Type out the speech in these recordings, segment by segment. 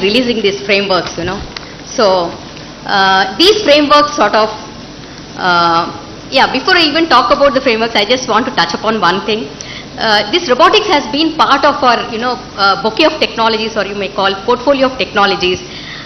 releasing these frameworks, So, these frameworks sort of, before I even talk about the frameworks, I just want to touch upon one thing. This robotics has been part of our, bouquet of technologies, or you may call portfolio of technologies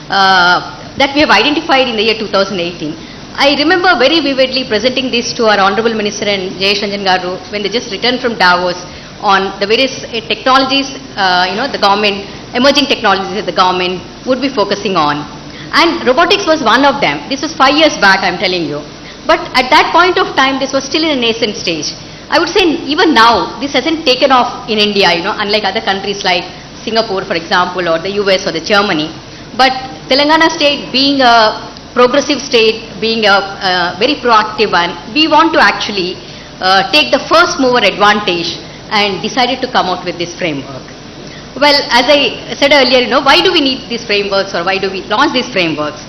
that we have identified in the year 2018. I remember very vividly presenting this to our Honorable Minister and Jayesh Ranjan Garu when they just returned from Davos on the various technologies, the government, emerging technologies that the government would be focusing on. And robotics was one of them. This was 5 years back, I'm telling you. But at that point of time, this was still in a nascent stage. I would say even now, this hasn't taken off in India, unlike other countries like Singapore, for example, or the US or the Germany. But Telangana state being a progressive state, being a very proactive one, we want to actually take the first mover advantage and decided to come out with this framework. Well, as I said earlier, why do we need these frameworks, or why do we launch these frameworks?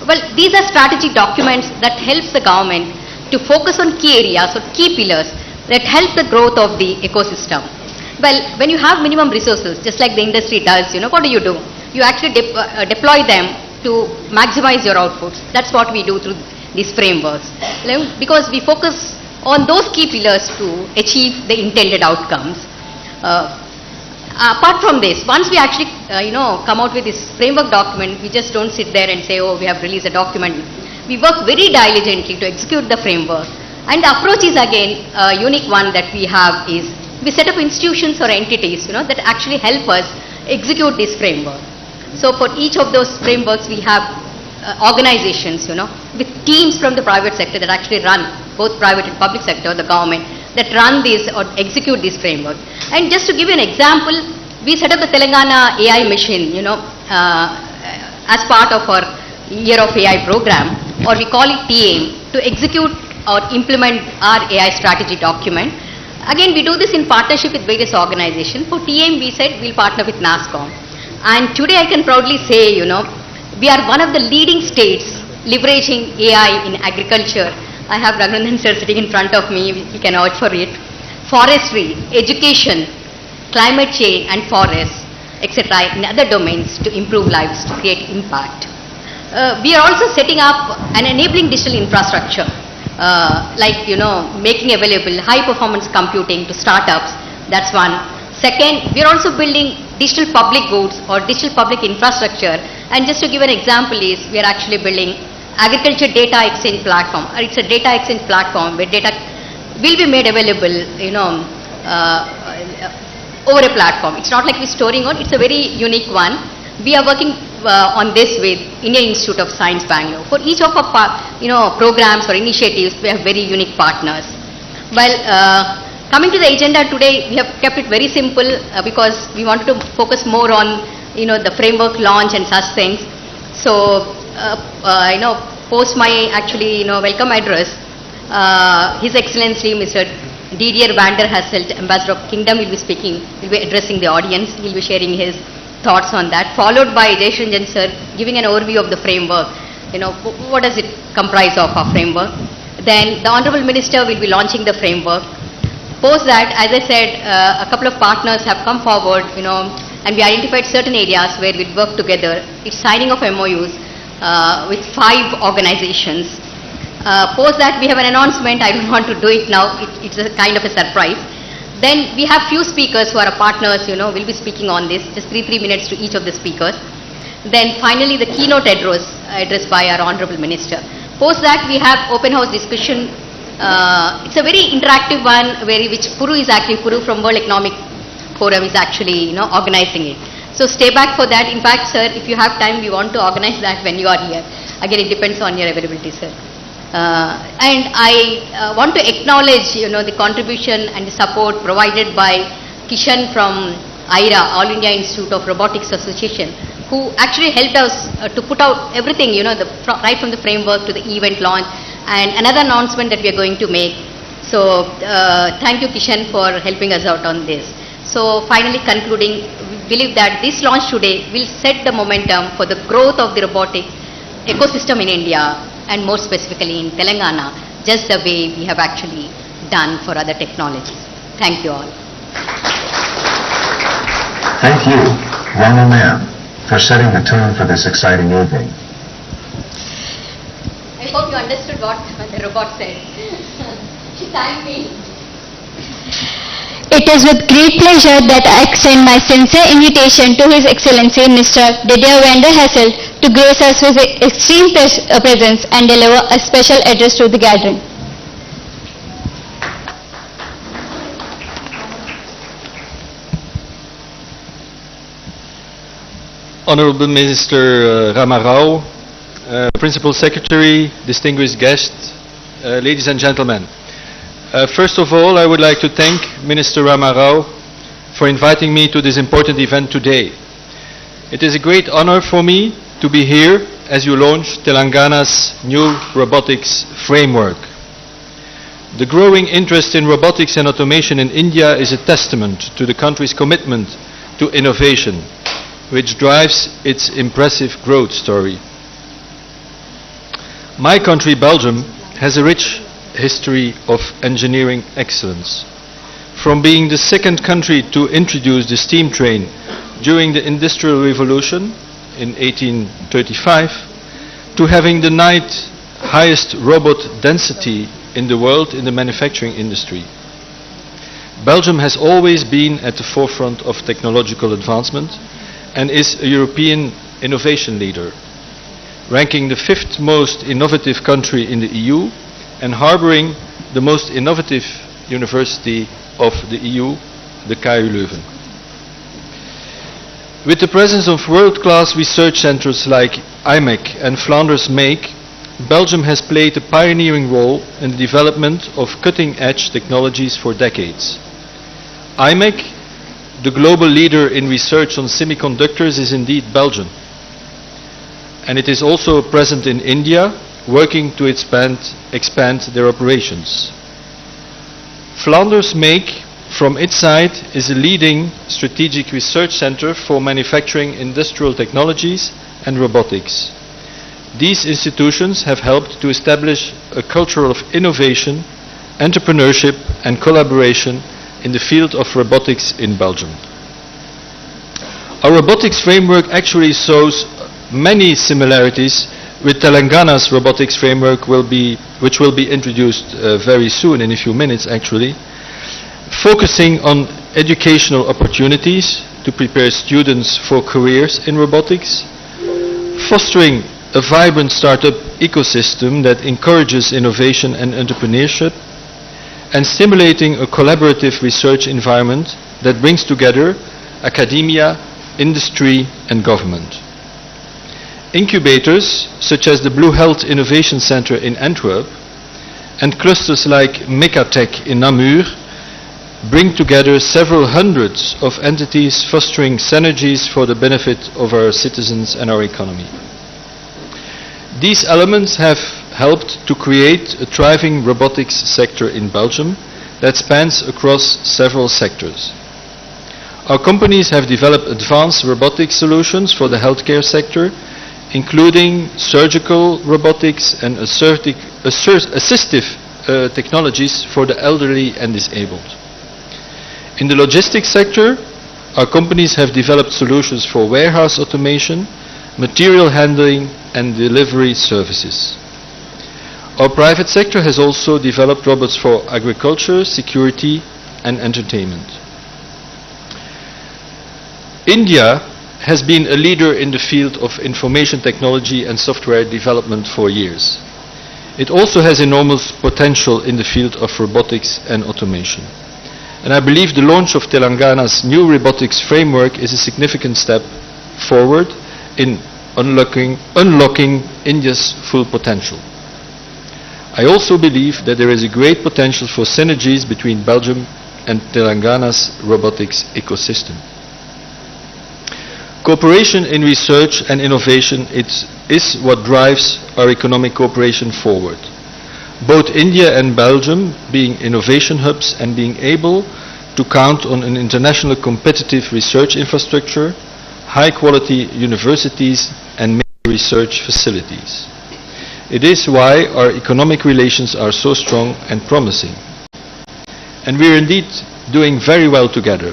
Well, these are strategic documents that helps the government to focus on key areas or key pillars that help the growth of the ecosystem. Well, when you have minimum resources, just like the industry does, what do? You actually deploy them to maximize your outputs. That's what we do through these frameworks. Because we focus on those key pillars to achieve the intended outcomes. Apart from this, once we actually, come out with this framework document, we just don't sit there and say, oh, we have released a document. We work very diligently to execute the framework. And the approach is again a unique one that we have is we set up institutions or entities, that actually help us execute this framework. So for each of those frameworks, we have organizations, with teams from the private sector that actually run, both private and public sector, the government, that run this or execute this framework. And just to give you an example, we set up the Telangana AI mission, as part of our Year of AI program, or we call it TAIM, to execute or implement our AI strategy document. Again, we do this in partnership with various organizations. For TAIM, we said we'll partner with NASSCOM. And today I can proudly say, we are one of the leading states leveraging AI in agriculture. I have Raghunandan sir sitting in front of me, he can vouch for it. Forestry, education, climate change and forests, etc. in other domains to improve lives, to create impact. We are also setting up an enabling digital infrastructure, making available high performance computing to startups. That's one. Second, we are also building digital public goods or digital public infrastructure. And just to give an example is, we are actually building agriculture data exchange platform. It's a data exchange platform where data will be made available, over a platform. It's not like we're storing on, it's a very unique one. We are working on this with Indian Institute of Science, Bangalore. For each of our, programs or initiatives, we have very unique partners. Well, coming to the agenda today, we have kept it very simple because we wanted to focus more on, the framework launch and such things. So, post my actually, welcome address, His Excellency Mr. Didier van der Hasselt, Ambassador of Kingdom, will be speaking, will be addressing the audience. He'll be sharing his thoughts on that, followed by Jayesh Ranjan sir giving an overview of the framework. What does it comprise of, our framework? Then the Honorable Minister will be launching the framework. Post that, as I said, a couple of partners have come forward, and we identified certain areas where we'll work together. It's signing of MOUs with 5 organizations. Post that, we have an announcement. I don't want to do it now. It's a kind of a surprise. Then we have few speakers who are our partners, will be speaking on this, just 3 minutes to each of the speakers. Then finally the keynote address by our Honorable Minister. Post that, we have open house discussion. It's a very interactive one which Puru from World Economic Forum is actually, organizing it. So stay back for that. In fact, sir, if you have time, we want to organize that when you are here. Again, it depends on your availability, sir. And I want to acknowledge, the contribution and the support provided by Kishan from IRA, All India Institute of Robotics Association, who actually helped us to put out everything, right from the framework to the event launch, and another announcement that we are going to make. So thank you, Kishan, for helping us out on this. So finally concluding, we believe that this launch today will set the momentum for the growth of the robotic ecosystem in India, and more specifically in Telangana, just the way we have actually done for other technologies. Thank you all. Thank you, Rana ma'am. for setting the tone for this exciting evening. I hope you understood what the robot said. She thanked me. It is with great pleasure that I extend my sincere invitation to His Excellency Mr. Didier Van der Hessel to grace us with his extreme presence and deliver a special address to the gathering. Honorable Minister Ramarao, Principal Secretary, distinguished guests, ladies and gentlemen. First of all, I would like to thank Minister Ramarao for inviting me to this important event today. It is a great honor for me to be here as you launch Telangana's new robotics framework. The growing interest in robotics and automation in India is a testament to the country's commitment to innovation, which drives its impressive growth story. My country, Belgium, has a rich history of engineering excellence. From being the second country to introduce the steam train during the Industrial Revolution in 1835, to having the ninth highest robot density in the world in the manufacturing industry. Belgium has always been at the forefront of technological advancement and is a European innovation leader, ranking the fifth most innovative country in the EU and harboring the most innovative university of the EU, the KU Leuven. With the presence of world-class research centers like IMEC and Flanders Make, Belgium has played a pioneering role in the development of cutting-edge technologies for decades. IMEC, the global leader in research on semiconductors, is indeed Belgian. And it is also present in India, working to expand their operations. Flanders Make, from its side, is a leading strategic research center for manufacturing industrial technologies and robotics. These institutions have helped to establish a culture of innovation, entrepreneurship and collaboration in the field of robotics in Belgium. Our robotics framework actually shows many similarities with Telangana's robotics framework, which will be introduced very soon, in a few minutes actually, focusing on educational opportunities to prepare students for careers in robotics, fostering a vibrant startup ecosystem that encourages innovation and entrepreneurship, and stimulating a collaborative research environment that brings together academia, industry and government. Incubators such as the Blue Health Innovation Center in Antwerp and clusters like Mecatech in Namur bring together several hundreds of entities fostering synergies for the benefit of our citizens and our economy. These elements have helped to create a thriving robotics sector in Belgium that spans across several sectors. Our companies have developed advanced robotics solutions for the healthcare sector, including surgical robotics and assistive technologies for the elderly and disabled. In the logistics sector, our companies have developed solutions for warehouse automation, material handling and delivery services. Our private sector has also developed robots for agriculture, security and entertainment. India has been a leader in the field of information technology and software development for years. It also has enormous potential in the field of robotics and automation. And I believe the launch of Telangana's new robotics framework is a significant step forward in unlocking India's full potential. I also believe that there is a great potential for synergies between Belgium and Telangana's robotics ecosystem. Cooperation in research and innovation is what drives our economic cooperation forward. Both India and Belgium being innovation hubs and being able to count on an international competitive research infrastructure, high quality universities and major research facilities. It is why our economic relations are so strong and promising. And we are indeed doing very well together.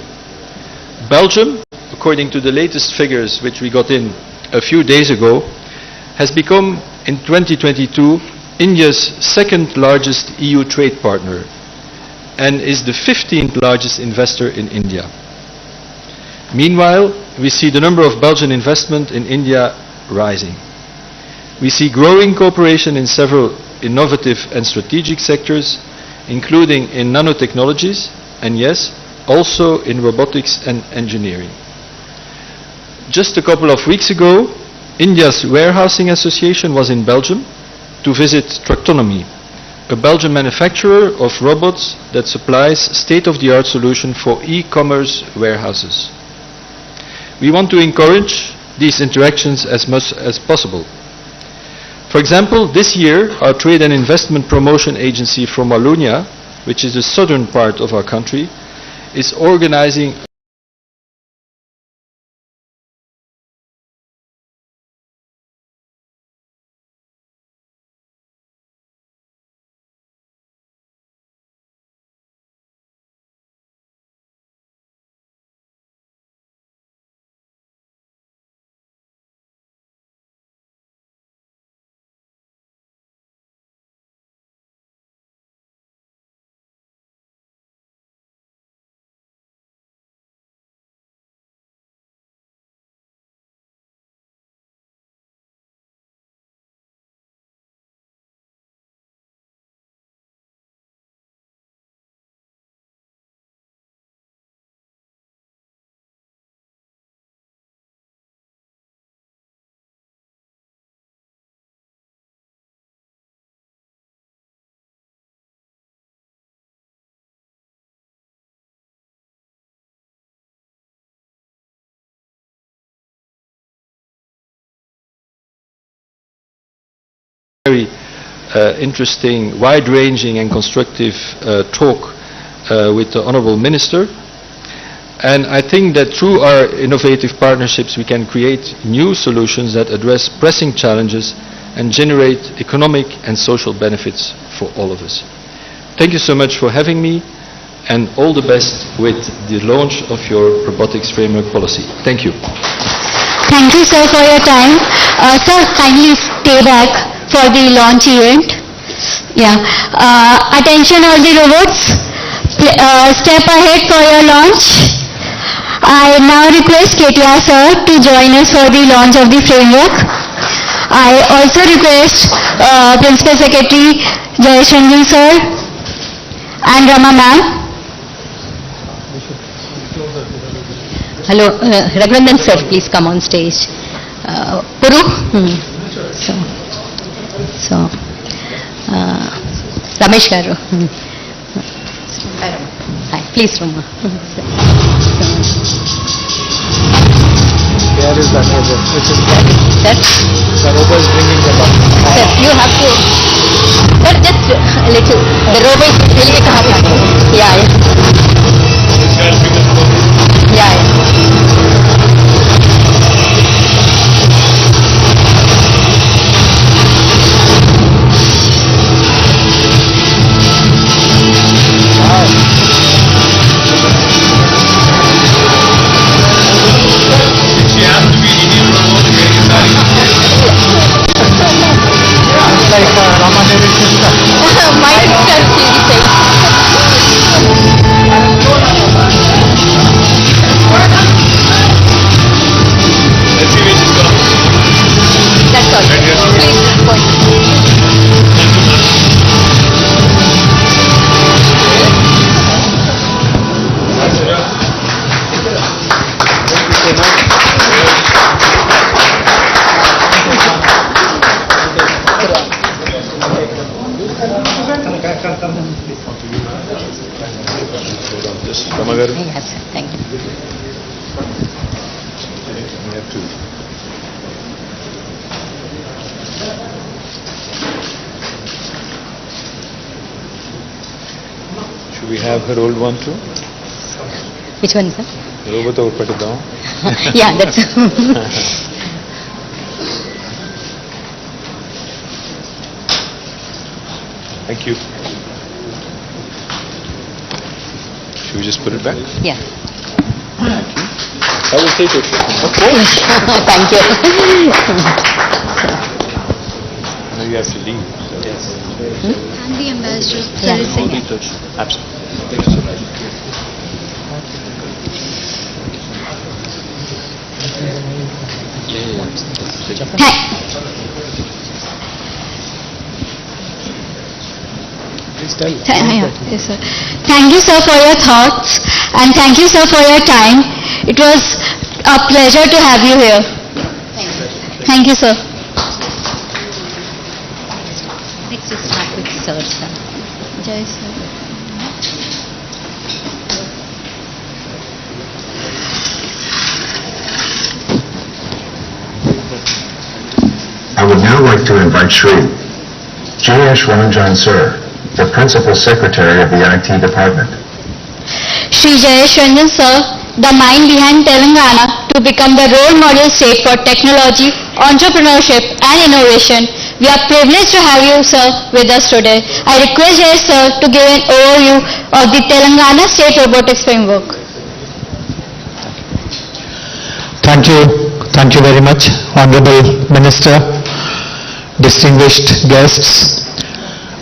Belgium, a according to the latest figures which we got in a few days ago, has become in 2022 India's second largest EU trade partner and is the 15th largest investor in India. Meanwhile, we see the number of Belgian investment in India rising. We see growing cooperation in several innovative and strategic sectors, including in nanotechnologies and yes, also in robotics and engineering. Just a couple of weeks ago, India's Warehousing Association was in Belgium to visit Tractonomy, a Belgian manufacturer of robots that supplies state-of-the-art solution for e-commerce warehouses. We want to encourage these interactions as much as possible. For example, this year, our Trade and Investment Promotion Agency from Wallonia, which is the southern part of our country, is organizing very interesting, wide-ranging and constructive talk with the Honorable Minister. And I think that through our innovative partnerships we can create new solutions that address pressing challenges and generate economic and social benefits for all of us. Thank you so much for having me and all the best with the launch of your robotics framework policy. Thank you. Thank you, sir, for your time. Sir, kindly stay back for the launch event. Yeah. Attention all the robots. Step ahead for your launch. I now request KTR sir to join us for the launch of the framework. I also request Principal Secretary Jayesh Ranjan sir and Rama ma'am. Hello, Raghurandan sir, please come on stage. Puru? So, Ramesh garu. Hi, please Rama. There is that robot, which is Sir? the robot is bringing them up. Sir, you have to, sir, just a little, the robot is really coming. Yeah, yeah. Yeah. Like Rama Devi's sister. My sister, she That's all. Please point. Yes, sir. Thank you. We have two. Should we have her old one too? Which one, sir? The robot over put it down. Yeah, that's. Thank you. Should we just put it back? Yeah. Thank you. I will take it. Thank you. Now you have to leave. Yes. And the ambassador. Only touch. Absolutely. Yes, sir. Thank you, sir, for your thoughts, and thank you, sir, for your time. It was a pleasure to have you here. Thank you, sir. Next we start with Sir. Jai sir. I would now like to invite Shri J.S. Ranjan Sir, the Principal Secretary of the IT Department. Shri Jayesh Ranjan sir, the mind behind Telangana to become the role model state for technology, entrepreneurship and innovation. We are privileged to have you, sir, with us today. I request Jayesh sir to give an overview of the Telangana State Robotics Framework. Thank you very much, Honorable Minister, distinguished guests.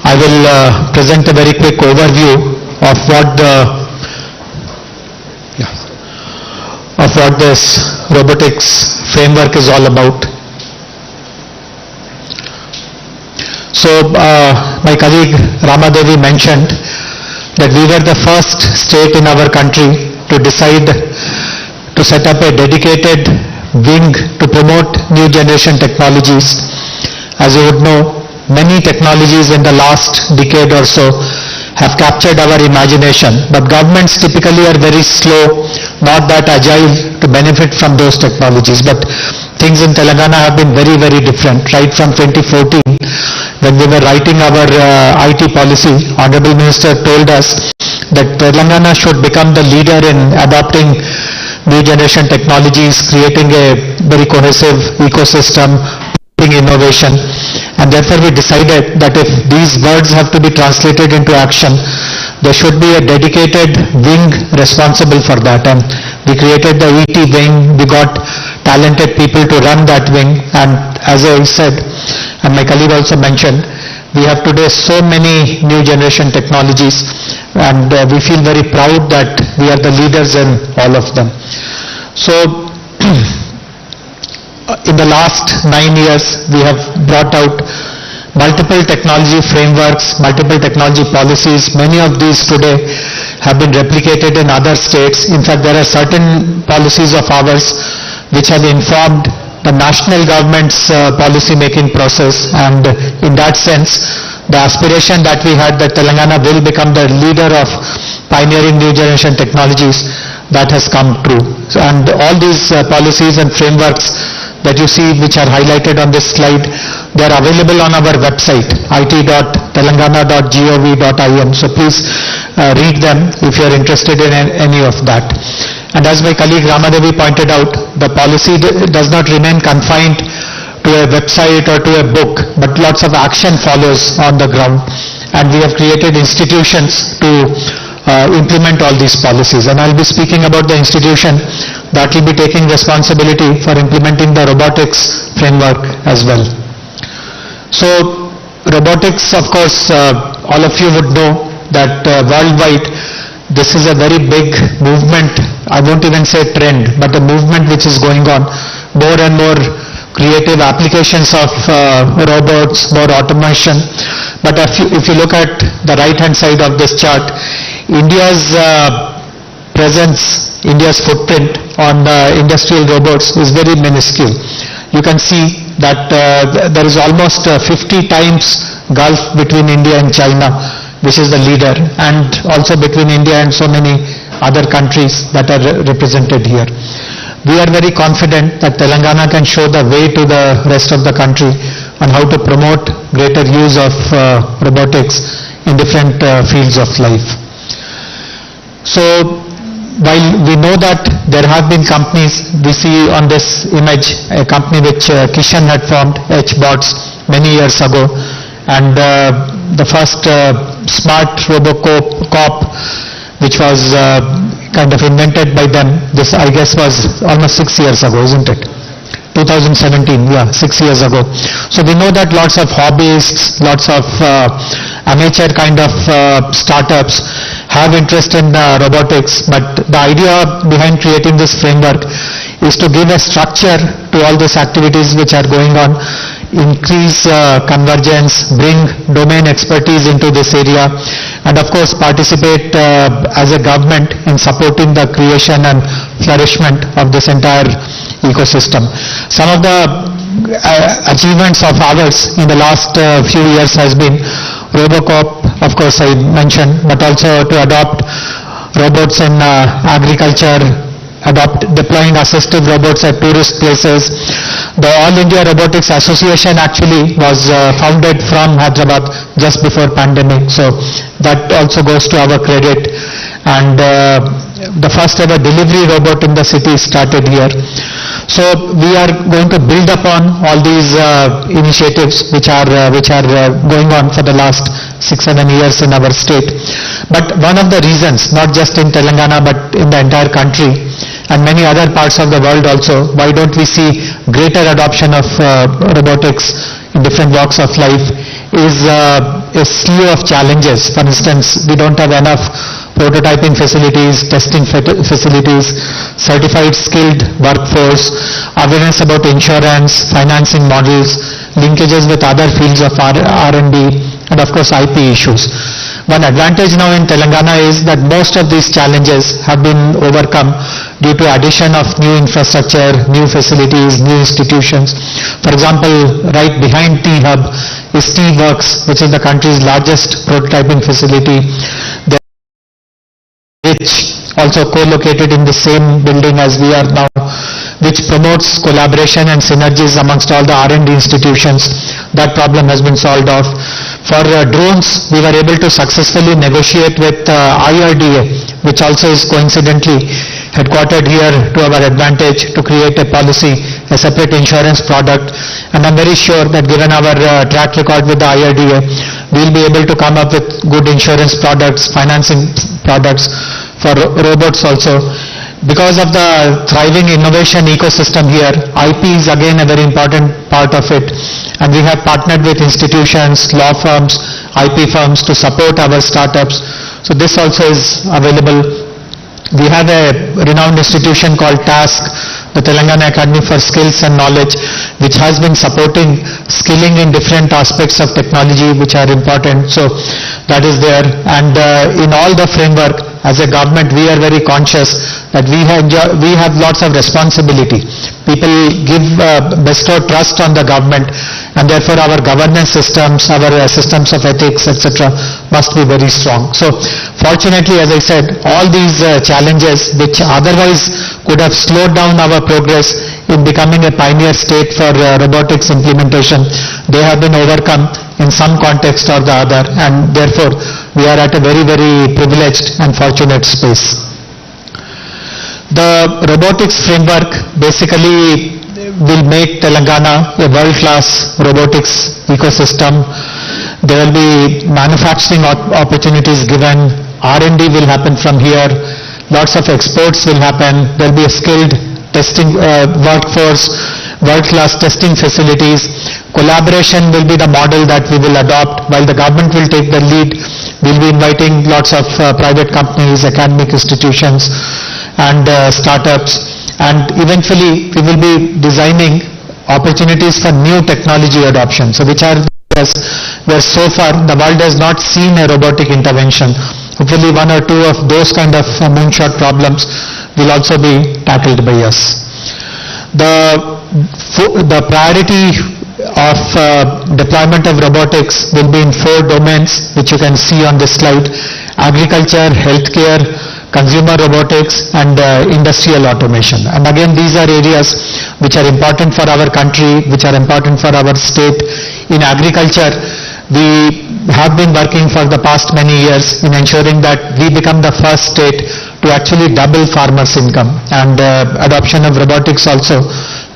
I will present a very quick overview of what this robotics framework is all about. So, my colleague Ramadevi mentioned that we were the first state in our country to decide to set up a dedicated wing to promote new generation technologies. As you would know, many technologies in the last decade or so have captured our imagination, but governments typically are very slow, not that agile to benefit from those technologies. But things in Telangana have been very, very different. Right from 2014, when we were writing our IT policy, Honorable Minister told us that Telangana should become the leader in adopting new generation technologies, creating a very cohesive ecosystem, innovation, and therefore we decided that if these words have to be translated into action, there should be a dedicated wing responsible for that, and we created the ET wing. We got talented people to run that wing, and as I said, and my colleague also mentioned, we have today so many new generation technologies, and we feel very proud that we are the leaders in all of them. So in the last 9 years, we have brought out multiple technology frameworks, multiple technology policies. Many of these today have been replicated in other states. In fact, there are certain policies of ours which have informed the national government's policy making process, and in that sense, the aspiration that we had that Telangana will become the leader of pioneering new generation technologies, that has come true. And all these policies and frameworks that you see, which are highlighted on this slide, they are available on our website, it.telangana.gov.in. So please read them if you are interested in any of that. And as my colleague Ramadevi pointed out, the policy does not remain confined to a website or to a book, but lots of action follows on the ground. And we have created institutions to implement all these policies. And I'll be speaking about the institution that will be taking responsibility for implementing the robotics framework as well. So robotics, of course, all of you would know that worldwide this is a very big movement. I won't even say trend, but a movement which is going on. More and more creative applications of robots, more automation. But if you look at the right hand side of this chart, India's presence, India's footprint on industrial robots is very minuscule. You can see that there is almost 50 times gulf between India and China, which is the leader, and also between India and so many other countries that are represented here. We are very confident that Telangana can show the way to the rest of the country on how to promote greater use of robotics in different fields of life. So while we know that there have been companies, we see on this image a company which Kishan had formed, HBots, many years ago, and the first smart Robocop, which was kind of invented by them. This, I guess, was almost 6 years ago, isn't it? 2017, yeah, 6 years ago. So we know that lots of hobbyists, lots of amateur kind of startups have interest in robotics, but the idea behind creating this framework is to give a structure to all these activities which are going on, increase convergence, bring domain expertise into this area, and of course participate as a government in supporting the creation and flourishment of this entire ecosystem. Some of the achievements of ours in the last few years has been Robocop, of course I mentioned, but also to adopt robots in agriculture, deploying assistive robots at tourist places. The All India Robotics Association actually was founded from Hyderabad just before pandemic, so that also goes to our credit. And the first ever delivery robot in the city started here. So we are going to build upon all these initiatives which are going on for the last 6-7 years in our state. But one of the reasons, not just in Telangana but in the entire country and many other parts of the world also, why don't we see greater adoption of robotics in different walks of life, is a slew of challenges. For instance, we don't have enough prototyping facilities, testing facilities, certified skilled workforce, awareness about insurance, financing models, linkages with other fields of R&D, and of course IP issues. One advantage now in Telangana is that most of these challenges have been overcome due to addition of new infrastructure, new facilities, new institutions. For example, right behind T-Hub is T-Works, which is the country's largest prototyping facility, which also co-located in the same building as we are now, which promotes collaboration and synergies amongst all the R&D institutions. That problem has been solved off. For drones, we were able to successfully negotiate with IRDA, which also is coincidentally headquartered here to our advantage, to create a policy, a separate insurance product. And I'm very sure that given our track record with the IRDA, we'll be able to come up with good insurance products, financing products for robots also. Because of the thriving innovation ecosystem here, IP is again a very important part of it, and we have partnered with institutions, law firms, IP firms to support our startups. So this also is available. We have a renowned institution called TASK, the Telangana Academy for Skills and Knowledge, which has been supporting skilling in different aspects of technology which are important. So that is there. And in all the framework, as a government, we are very conscious that we have lots of responsibility. People bestow trust on the government, and therefore our governance systems, our systems of ethics, etc. must be very strong. So fortunately, as I said, all these challenges which otherwise could have slowed down our progress in becoming a pioneer state for robotics implementation, they have been overcome in some context or the other, and therefore we are at a very, very privileged and fortunate space. The robotics framework basically will make Telangana a world-class robotics ecosystem. There will be manufacturing opportunities given, R&D will happen from here, lots of exports will happen, there will be a skilled testing workforce, world-class testing facilities. Collaboration will be the model that we will adopt. While the government will take the lead, we'll be inviting lots of private companies, academic institutions, and startups, and eventually we will be designing opportunities for new technology adoption. So which are where so far the world has not seen a robotic intervention. Hopefully one or two of those kind of moonshot problems will also be tackled by us. The priority of deployment of robotics will be in 4 domains, which you can see on this slide: agriculture, healthcare, consumer robotics, and industrial automation. And again, these are areas which are important for our country, which are important for our state. In agriculture, we have been working for the past many years in ensuring that we become the first state to actually double farmers' income, and adoption of robotics also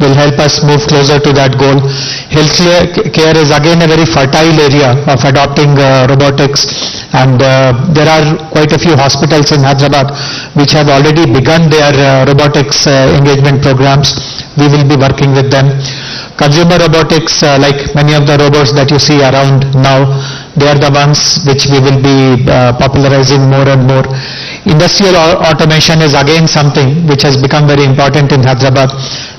will help us move closer to that goal. Healthcare is again a very fertile area of adopting robotics, And there are quite a few hospitals in Hyderabad which have already begun their robotics engagement programs. We will be working with them. Consumer robotics, like many of the robots that you see around now, they are the ones which we will be popularizing more and more. Industrial automation is again something which has become very important in Hyderabad.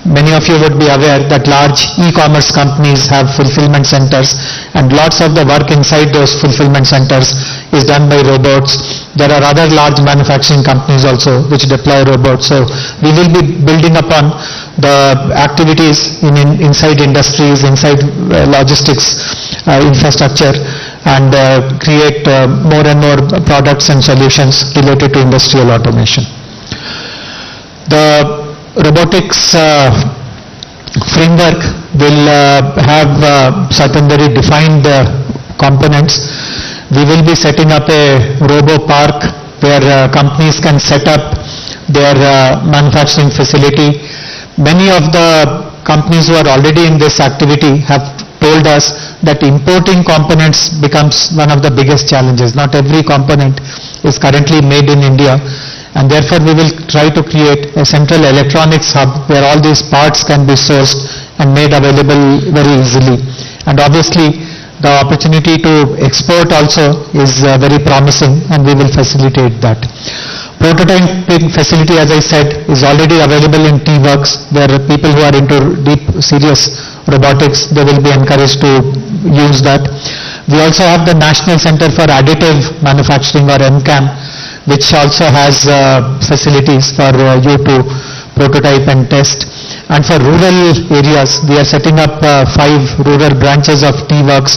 Many of you would be aware that large e-commerce companies have fulfillment centers, and lots of the work inside those fulfillment centers is done by robots. There are other large manufacturing companies also which deploy robots. So we will be building upon the activities inside industries, inside logistics infrastructure, and create more and more products and solutions related to industrial automation. The robotics framework will have certain very defined components. We will be setting up a robo park where companies can set up their manufacturing facility. Many of the companies who are already in this activity have told us that importing components becomes one of the biggest challenges. Not every component is currently made in India, and therefore we will try to create a central electronics hub where all these parts can be sourced and made available very easily. And obviously the opportunity to export also is very promising, and we will facilitate that. Prototyping facility, as I said, is already available in T-Works, where people who are into deep, serious robotics, they will be encouraged to use that. We also have the National Center for Additive Manufacturing, or NCAM, which also has facilities for you to prototype and test. And for rural areas, we are setting up 5 rural branches of T-Works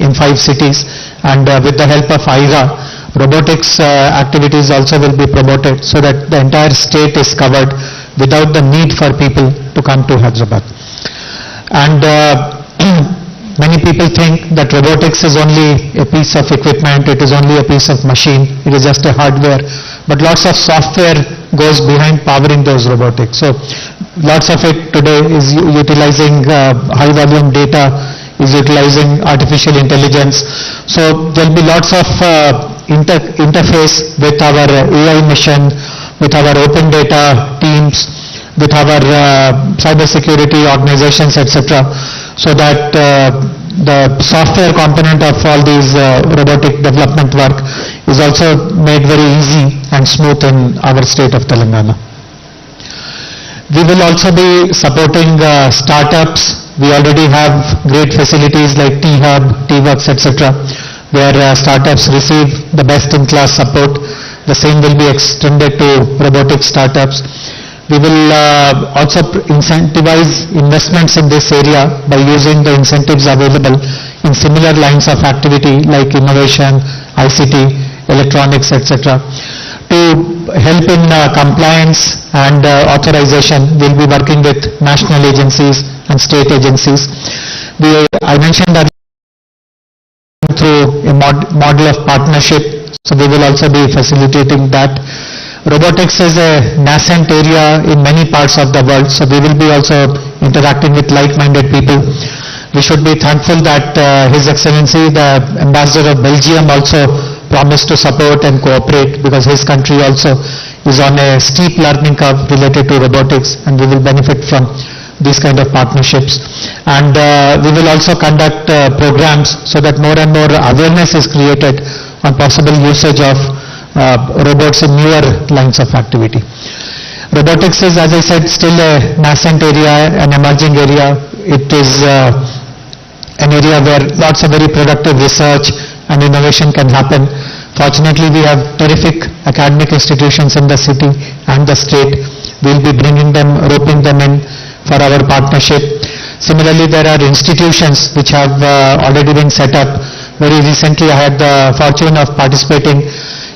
in 5 cities, and with the help of IRA, robotics activities also will be promoted so that the entire state is covered without the need for people to come to Hyderabad. And many people think that robotics is only a piece of equipment, it is only a piece of machine, it is just a hardware, but lots of software goes behind powering those robotics. So lots of it today is utilizing high volume data, is utilizing artificial intelligence. So there will be lots of interface with our AI mission, with our open data teams, with our cyber security organizations, etc., so that the software component of all these robotic development work is also made very easy and smooth in our state of Telangana. We will also be supporting startups. We already have great facilities like T-Hub, T-Works, etc., where startups receive the best-in-class support. The same will be extended to robotic startups. We will also incentivize investments in this area by using the incentives available in similar lines of activity like innovation, ICT, electronics, etc. To help in compliance and authorization, we will be working with national agencies and state agencies. I mentioned that through a model of partnership, so we will also be facilitating that. Robotics is a nascent area in many parts of the world, so we will be also interacting with like-minded people. We should be thankful that His Excellency, the Ambassador of Belgium, also promised to support and cooperate, because his country also is on a steep learning curve related to robotics, and we will benefit from these kind of partnerships. And we will also conduct programs so that more and more awareness is created on possible usage of robots in newer lines of activity. Robotics is, as I said, still a nascent area, an emerging area. It is an area where lots of very productive research and innovation can happen. Fortunately, we have terrific academic institutions in the city and the state. We will be bringing them, roping them in for our partnership. Similarly, there are institutions which have already been set up. Very recently, I had the fortune of participating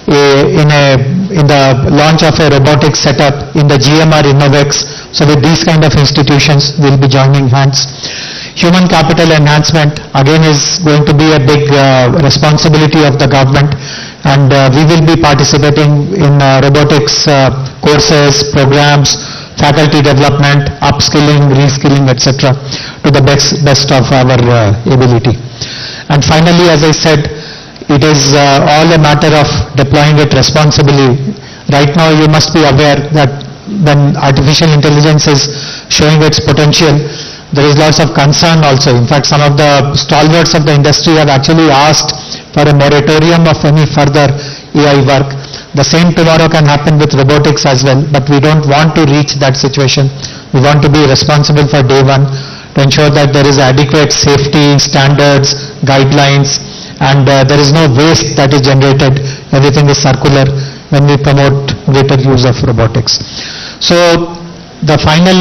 in the launch of a robotics setup in the GMR Innovex. So with these kind of institutions, we will be joining hands. Human capital enhancement again is going to be a big responsibility of the government, and we will be participating in robotics courses, programs, faculty development, upskilling, reskilling, etc., to the best of our ability. And finally, as I said, it is all a matter of deploying it responsibly. Right now, you must be aware that when artificial intelligence is showing its potential, there is lots of concern also. In fact, some of the stalwarts of the industry have actually asked for a moratorium of any further AI work. The same tomorrow can happen with robotics as well, but we don't want to reach that situation. We want to be responsible for day one to ensure that there is adequate safety standards, guidelines, and there is no waste that is generated. Everything is circular when we promote greater use of robotics. So the final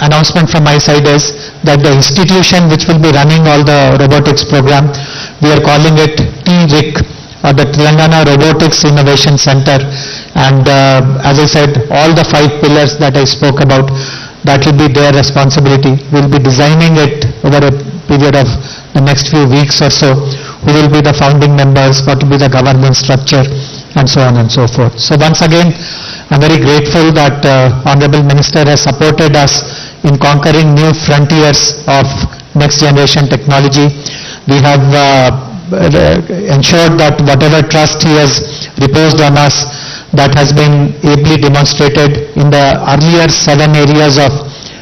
announcement from my side is that the institution which will be running all the robotics program, we are calling it TRIC, or the Telangana Robotics Innovation Center. And as I said, all the 5 pillars that I spoke about, that will be their responsibility. We'll be designing it over a period of the next few weeks or so. Who will be the founding members, what will be the governance structure, and so on and so forth. So once again, I'm very grateful that Honorable Minister has supported us in conquering new frontiers of next generation technology. We have ensured that whatever trust he has reposed on us, that has been ably demonstrated in the earlier 7 areas of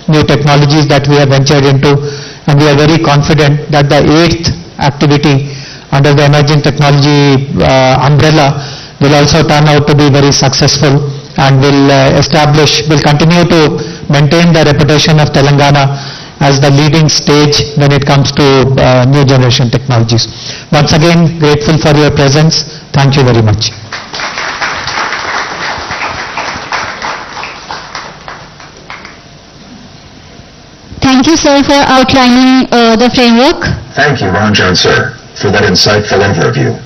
new technologies that we have ventured into, and we are very confident that the 8th activity under the emerging technology umbrella will also turn out to be very successful and will continue to maintain the reputation of Telangana as the leading stage when it comes to new generation technologies. Once again, grateful for your presence. Thank you very much. Thank you, sir, for outlining the framework. Thank you, Ranjan sir, for that insightful overview.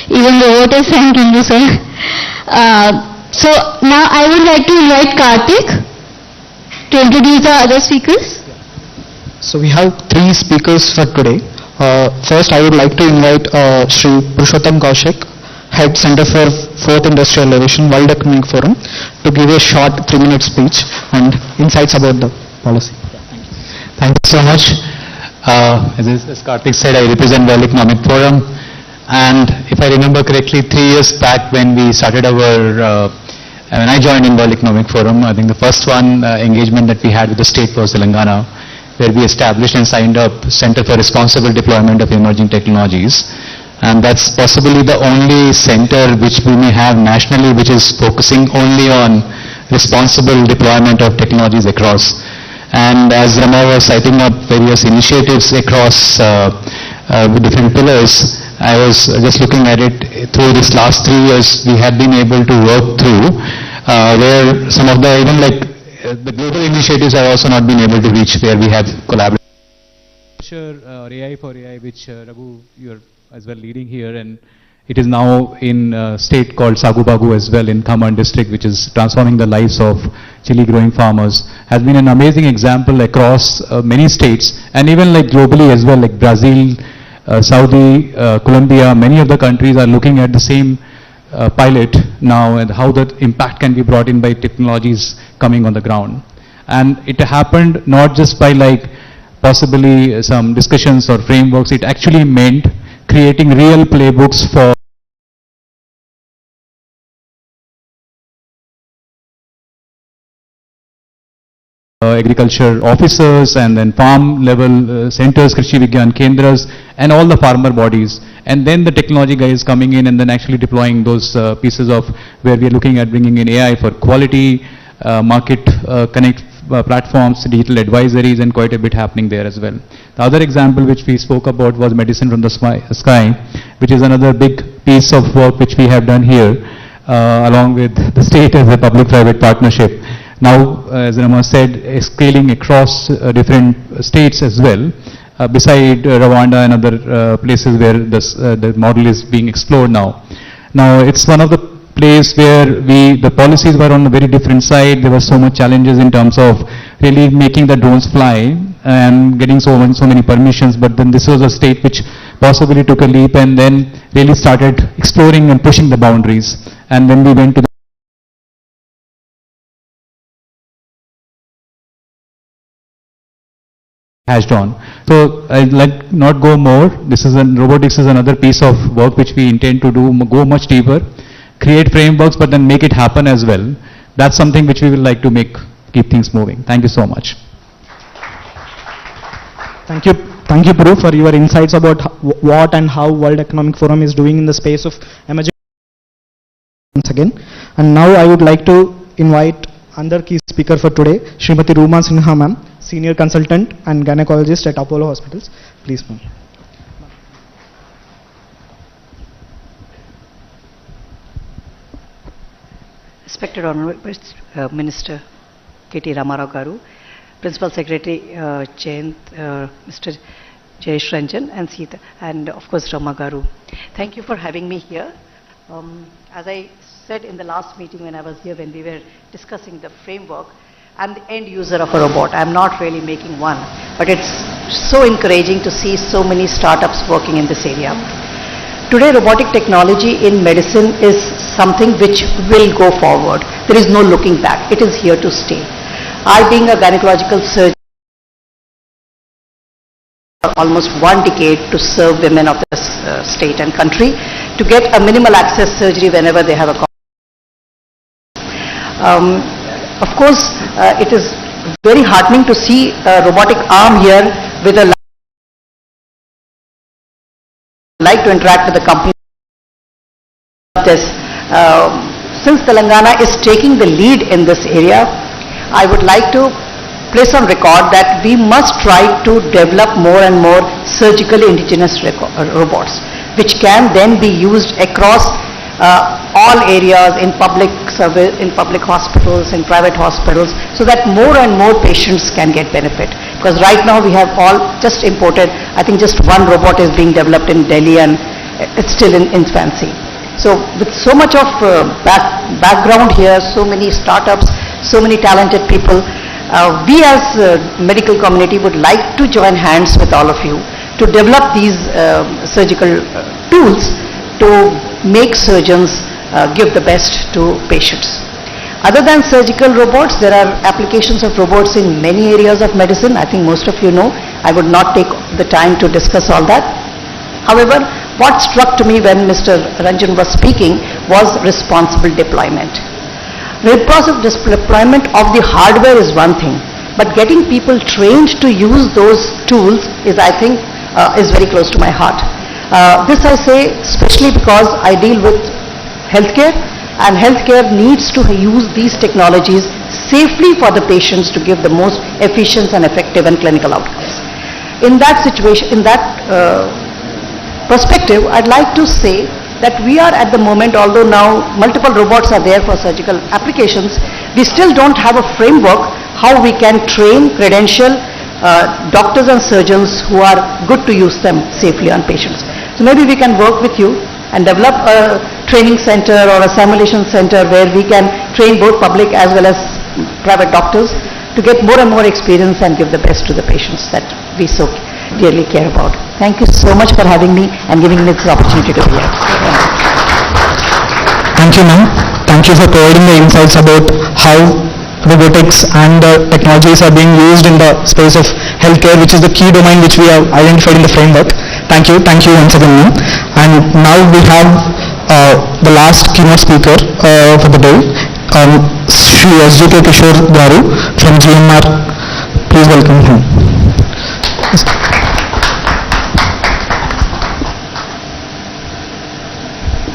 Even robotics thanking you, sir. So now I would like to invite Karthik to introduce the other speakers. So we have 3 speakers for today. First, I would like to invite Sri Purushottam Kaushik, Head Center for 4th Industrial Revolution, World Economic Forum, to give a short 3-minute speech and insights about the policy. Thank you so much. As Karthik said, I represent World Economic Forum, and if I remember correctly, 3 years back when we started when I joined in World Economic Forum, I think the first engagement that we had with the state was Telangana, where we established and signed up Center for Responsible Deployment of Emerging Technologies, and that's possibly the only center which we may have nationally which is focusing only on responsible deployment of technologies across. And as Rama was citing up various initiatives across with different pillars, I was just looking at it through this last 3 years. We have been able to work through where some of the even like the global initiatives have also not been able to reach, where we have collaborated. AI for AI, which Raghu, you're as well leading here, and it is now in a state called Sagu Bagu as well in Khammam district, which is transforming the lives of chili growing farmers, has been an amazing example across many states, and even like globally as well, like Brazil, Saudi, Colombia, many of the countries are looking at the same pilot now and how that impact can be brought in by technologies coming on the ground. And it happened not just by like possibly some discussions or frameworks, it actually meant creating real playbooks for agriculture officers and then farm level centers, Krishi Vigyan Kendras, and all the farmer bodies. And then the technology guys coming in and then actually deploying those pieces of where we are looking at bringing in AI for quality, market connect platforms, digital advisories, and quite a bit happening there as well. The other example which we spoke about was medicine from the sky, which is another big piece of work which we have done here along with the state as a public-private partnership. Now, as Rama said, scaling across different states as well, beside Rwanda and other places where the model is being explored now. Now, it's one of the place where the policies were on a very different side. There were so much challenges in terms of really making the drones fly and getting so many permissions, but then this was a state which possibly took a leap and then really started exploring and pushing the boundaries. And then we went to hashed on. So I'd like not go more. Robotics is another piece of work which we intend to do, go much deeper, create frameworks, but then make it happen as well. That's something which we will like to keep things moving. Thank you so much. Thank you, Puru, for your insights about what and how World Economic Forum is doing in the space of emerging once again. And now I would like to invite another key speaker for today, Srimati Ruma Sinha ma'am, Senior Consultant and Gynecologist at Apollo Hospitals. Please, ma'am. Respected Honorable Minister KT Ramarao Garu, Principal Secretary Jayant, Mr. Jayesh Ranjan and Sita, and of course Rama Garu. Thank you for having me here. As I said in the last meeting when I was here, when we were discussing the framework, I'm the end user of a robot. I'm not really making one, but it's so encouraging to see so many startups working in this area. Today, robotic technology in medicine is something which will go forward. There is no looking back. It is here to stay. I, being a gynecological surgeon, almost 1 decade to serve women of this state and country to get a minimal access surgery whenever they have a of course, it is very heartening to see a robotic arm here with a like to interact with the company. Since Telangana is taking the lead in this area, I would like to place on record that we must try to develop more and more surgically indigenous robots, which can then be used across all areas in public service, in public hospitals, in private hospitals, so that more and more patients can get benefit. Because right now we have all just imported, I think just one robot is being developed in Delhi and it's still in infancy. So with so much of background here, so many startups, so many talented people, we as medical community would like to join hands with all of you to develop these surgical tools to make surgeons give the best to patients. Other than surgical robots, there are applications of robots in many areas of medicine. I think most of you know. I would not take the time to discuss all that. However, what struck to me when Mr. Ranjan was speaking was responsible deployment. Responsible deployment of the hardware is one thing, but getting people trained to use those tools is, I think, is very close to my heart. This I say especially because I deal with healthcare, and healthcare needs to use these technologies safely for the patients to give the most efficient and effective and clinical outcomes. In that situation, in that perspective, I'd like to say that we are at the moment, although now multiple robots are there for surgical applications, we still don't have a framework how we can train, credential doctors and surgeons who are good to use them safely on patients. So maybe we can work with you and develop a training center or a simulation center where we can train both public as well as private doctors to get more and more experience and give the best to the patients that we so dearly care about. Thank you so much for having me and giving me this opportunity to be here. Thank you, ma'am. Thank you for providing the insights about how robotics and technologies are being used in the space of healthcare, which is the key domain which we have identified in the framework. Thank you once again, ma'am. And now we have the last keynote speaker for the day, Shri S.J.K. Kishore Garu from GMR. Please welcome him.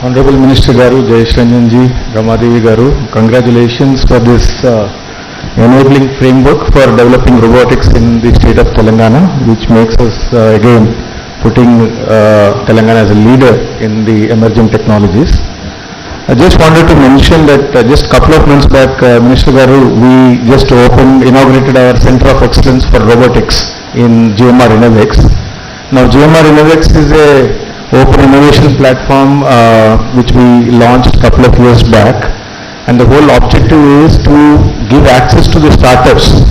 Honorable Minister Garu, Jayesh Ranjan ji, Ramadevi Garu, congratulations for this enabling framework for developing robotics in the state of Telangana, which makes us again putting Telangana as a leader in the emerging technologies. I just wanted to mention that just a couple of months back, Minister Garu, we just inaugurated our Center of Excellence for Robotics in GMR Innovex. Now GMR Innovex is a open innovation platform which we launched a couple of years back, and the whole objective is to give access to the startups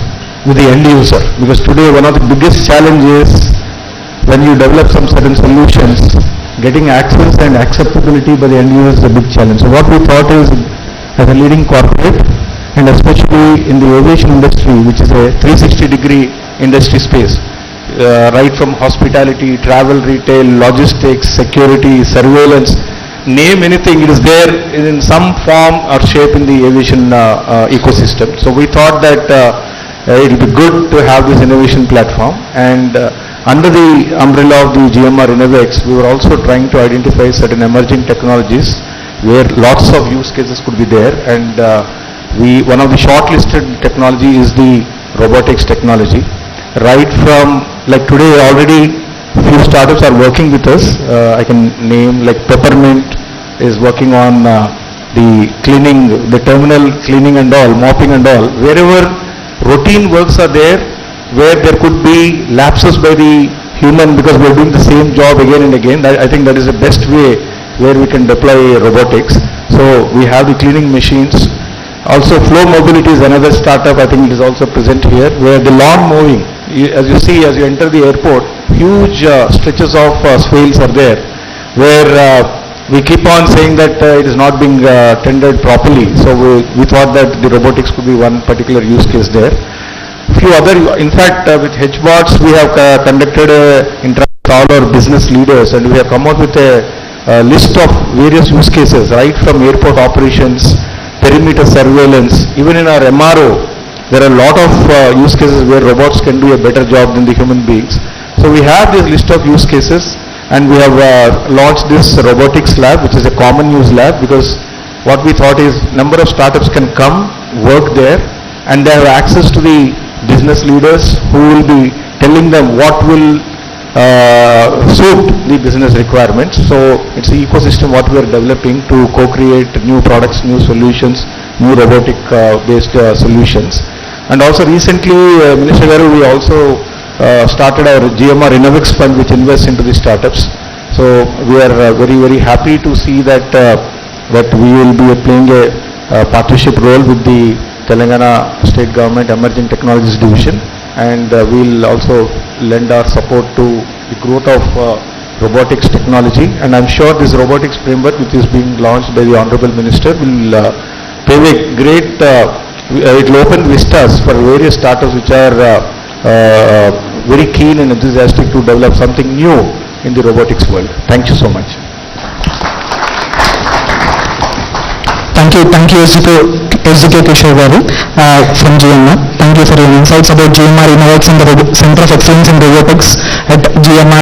with the end user, because today one of the biggest challenges when you develop some certain solutions, getting access and acceptability by the end user is a big challenge. So what we thought is, as a leading corporate, and especially in the aviation industry, which is a 360-degree industry space, right from hospitality, travel, retail, logistics, security, surveillance, name anything, it is there in some form or shape in the aviation ecosystem. So we thought that it will be good to have this innovation platform, and under the umbrella of the GMR Innovex, we were also trying to identify certain emerging technologies where lots of use cases could be there, and one of the shortlisted technology is the robotics technology. Right from, like today already few startups are working with us. I can name like Peppermint is working on the cleaning, the terminal cleaning and all, mopping and all. Wherever routine works are there, where there could be lapses by the human because we are doing the same job again and again, I think that is the best way where we can deploy robotics. So we have the cleaning machines. Also Flow Mobility is another startup, I think it is also present here, where the lawn mowing, as you see as you enter the airport, huge stretches of swales are there, where we keep on saying that it is not being tended properly. So we thought that the robotics could be one particular use case there. Few other, in fact with HBots we have conducted interaction with all our business leaders, and we have come out with a list of various use cases, right from airport operations, perimeter surveillance, even in our MRO, there are a lot of use cases where robots can do a better job than the human beings. So we have this list of use cases, and we have launched this robotics lab, which is a common use lab, because what we thought is number of startups can come, work there, and they have access to the business leaders who will be telling them what will suit the business requirements. So it's an ecosystem what we are developing to co-create new products, new solutions, new robotic based solutions. And also recently, Minister Garu, we also started our GMR Innovex fund, which invests into the startups. So we are very, very happy to see that that we will be playing a partnership role with the Telangana State Government Emerging Technologies Division, and we will also lend our support to the growth of robotics technology. And I'm sure this robotics framework, which is being launched by the Honorable Minister, will pave a great, it will open vistas for various startups which are very keen and enthusiastic to develop something new in the robotics world. Thank you so much. Thank you, SDK Kishore Garu from GMR. Thank you for your insights about GMR Innovex and the Center of Excellence in Robotics at GMR.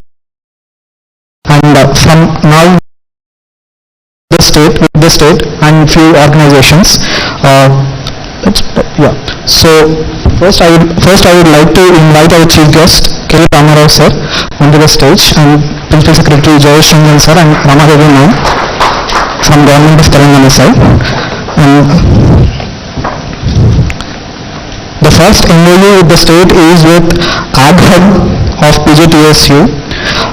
And from now, the state and few organizations. So first I would like to invite our chief guest, K. Ramarao sir, onto the stage, and Principal Secretary Jayesh Ranjan sir and Ramadevi ma'am from Government of Telangana side. And the first MOU with the state is with AgHub of PJTSU.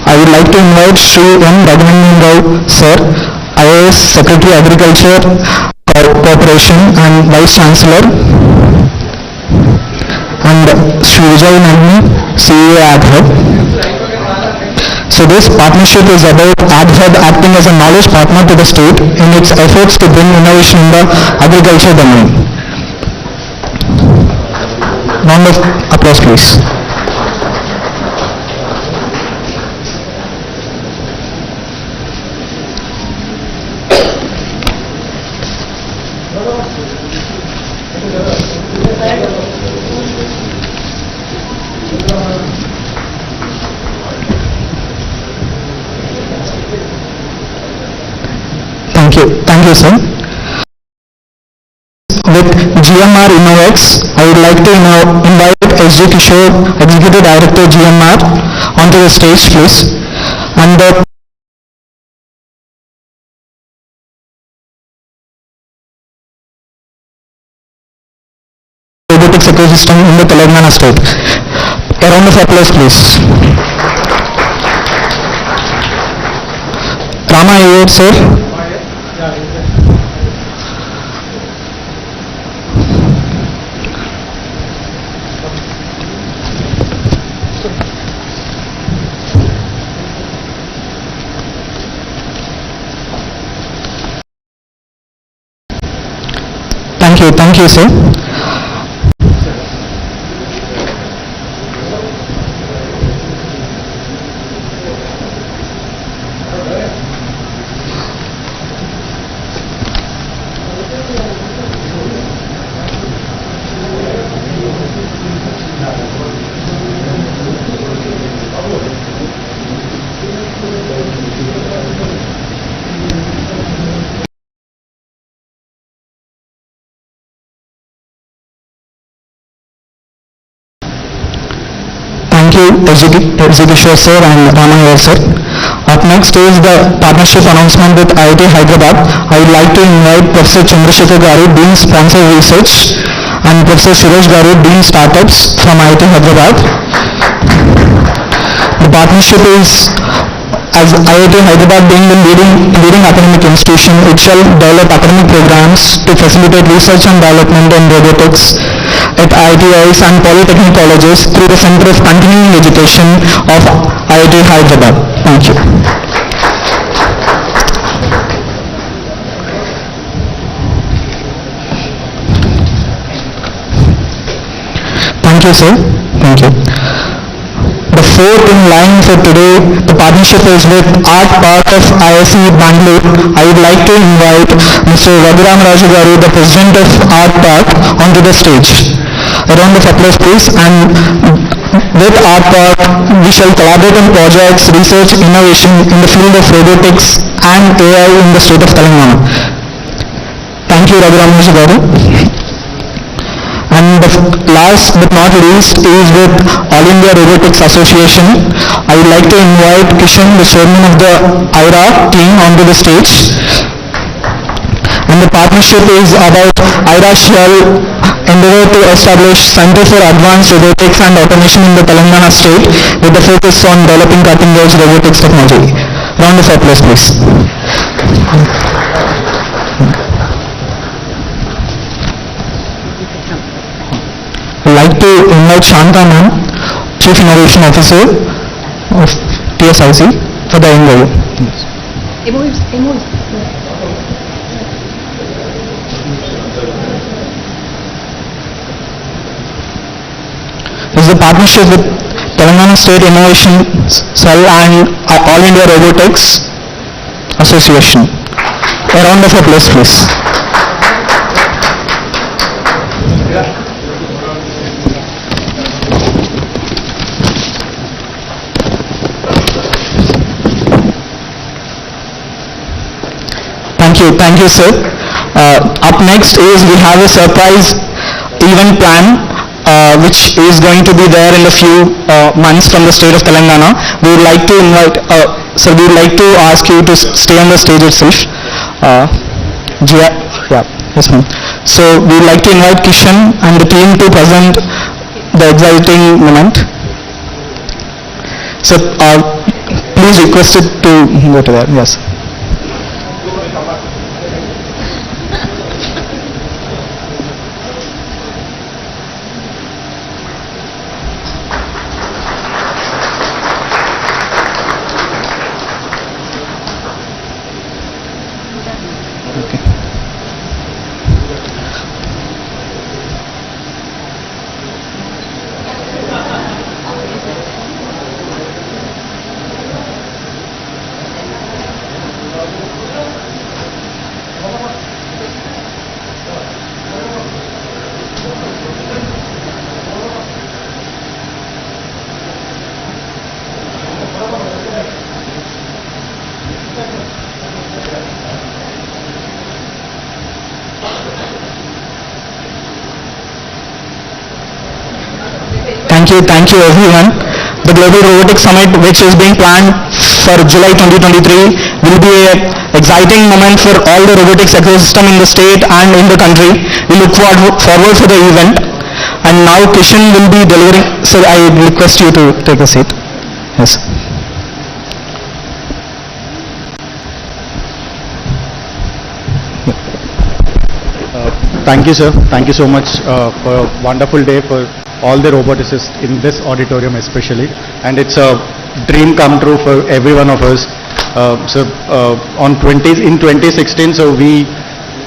I would like to invite Shri M. Raghuvandan Rao sir, IAS Secretary Agriculture Corporation and Vice Chancellor, and Shri Vijay Nagni, CEO AgHub. So this partnership is about AgHub acting as a knowledge partner to the state in its efforts to bring innovation in the agriculture domain. Round of applause, please. Thank you, sir. With GMR Innovex, I would like to invite S.G. Kishore, Executive Director GMR, onto the stage, please. And the robotics ecosystem in the Telangana state. A round of applause, please. Rama, are you here, sir? Thank you, sir. Executive sir and Raman sir. Up next is the partnership announcement with IIT Hyderabad. I would like to invite Professor Chandrasekhar Garu, Dean Sponsor Research, and Professor Suresh Garu, Dean Startups from IIT Hyderabad. The partnership is, as IIT Hyderabad being the leading academic institution, it shall develop academic programs to facilitate research and development in robotics at IITIs and polytechnic colleges through the Center of Continuing Education of IIT Hyderabad. Thank you. Thank you, sir. Thank you. The fourth in line for today, the partnership is with Art Park of IIC Bangalore. I would like to invite Mr. Raghuram Raju Garu, the President of Art Park, onto the stage. A round of applause, please. And with Art Park, we shall collaborate on projects, research, innovation in the field of robotics and AI in the state of Telangana. Thank you, Raghuram Raju Garu. And the last but not least is with All India Robotics Association. I would like to invite Kishan, the chairman of the IRA team, onto the stage. And the partnership is about IRA shall endeavor to establish Center for Advanced Robotics and Automation in the Telangana state with the focus on developing cutting-edge robotics technology. Round of applause, please. I'd like to invite Shanta ma'am, Chief Innovation Officer of TSIC, for the interview. This is a partnership with Telangana State Innovation Cell and All India Robotics Association. A round of applause, please. Thank you, sir. Up next is we have a surprise event plan which is going to be there in a few months from the state of Telangana. We would like to invite, sir, we would like to ask you to stay on the stage itself. Yes ma'am. So we would like to invite Kishan and the team to present the exciting moment. So please request it to go to there. Yes. Thank you everyone. The Global Robotics Summit, which is being planned for July 2023, will be an exciting moment for all the robotics ecosystem in the state and in the country. We look forward for the event. And now Kishan will be delivering. Sir, I request you to take a seat. Yes. Thank you, sir. Thank you so much for a wonderful day for all the roboticists in this auditorium especially. And it's a dream come true for every one of us. In 2016, so we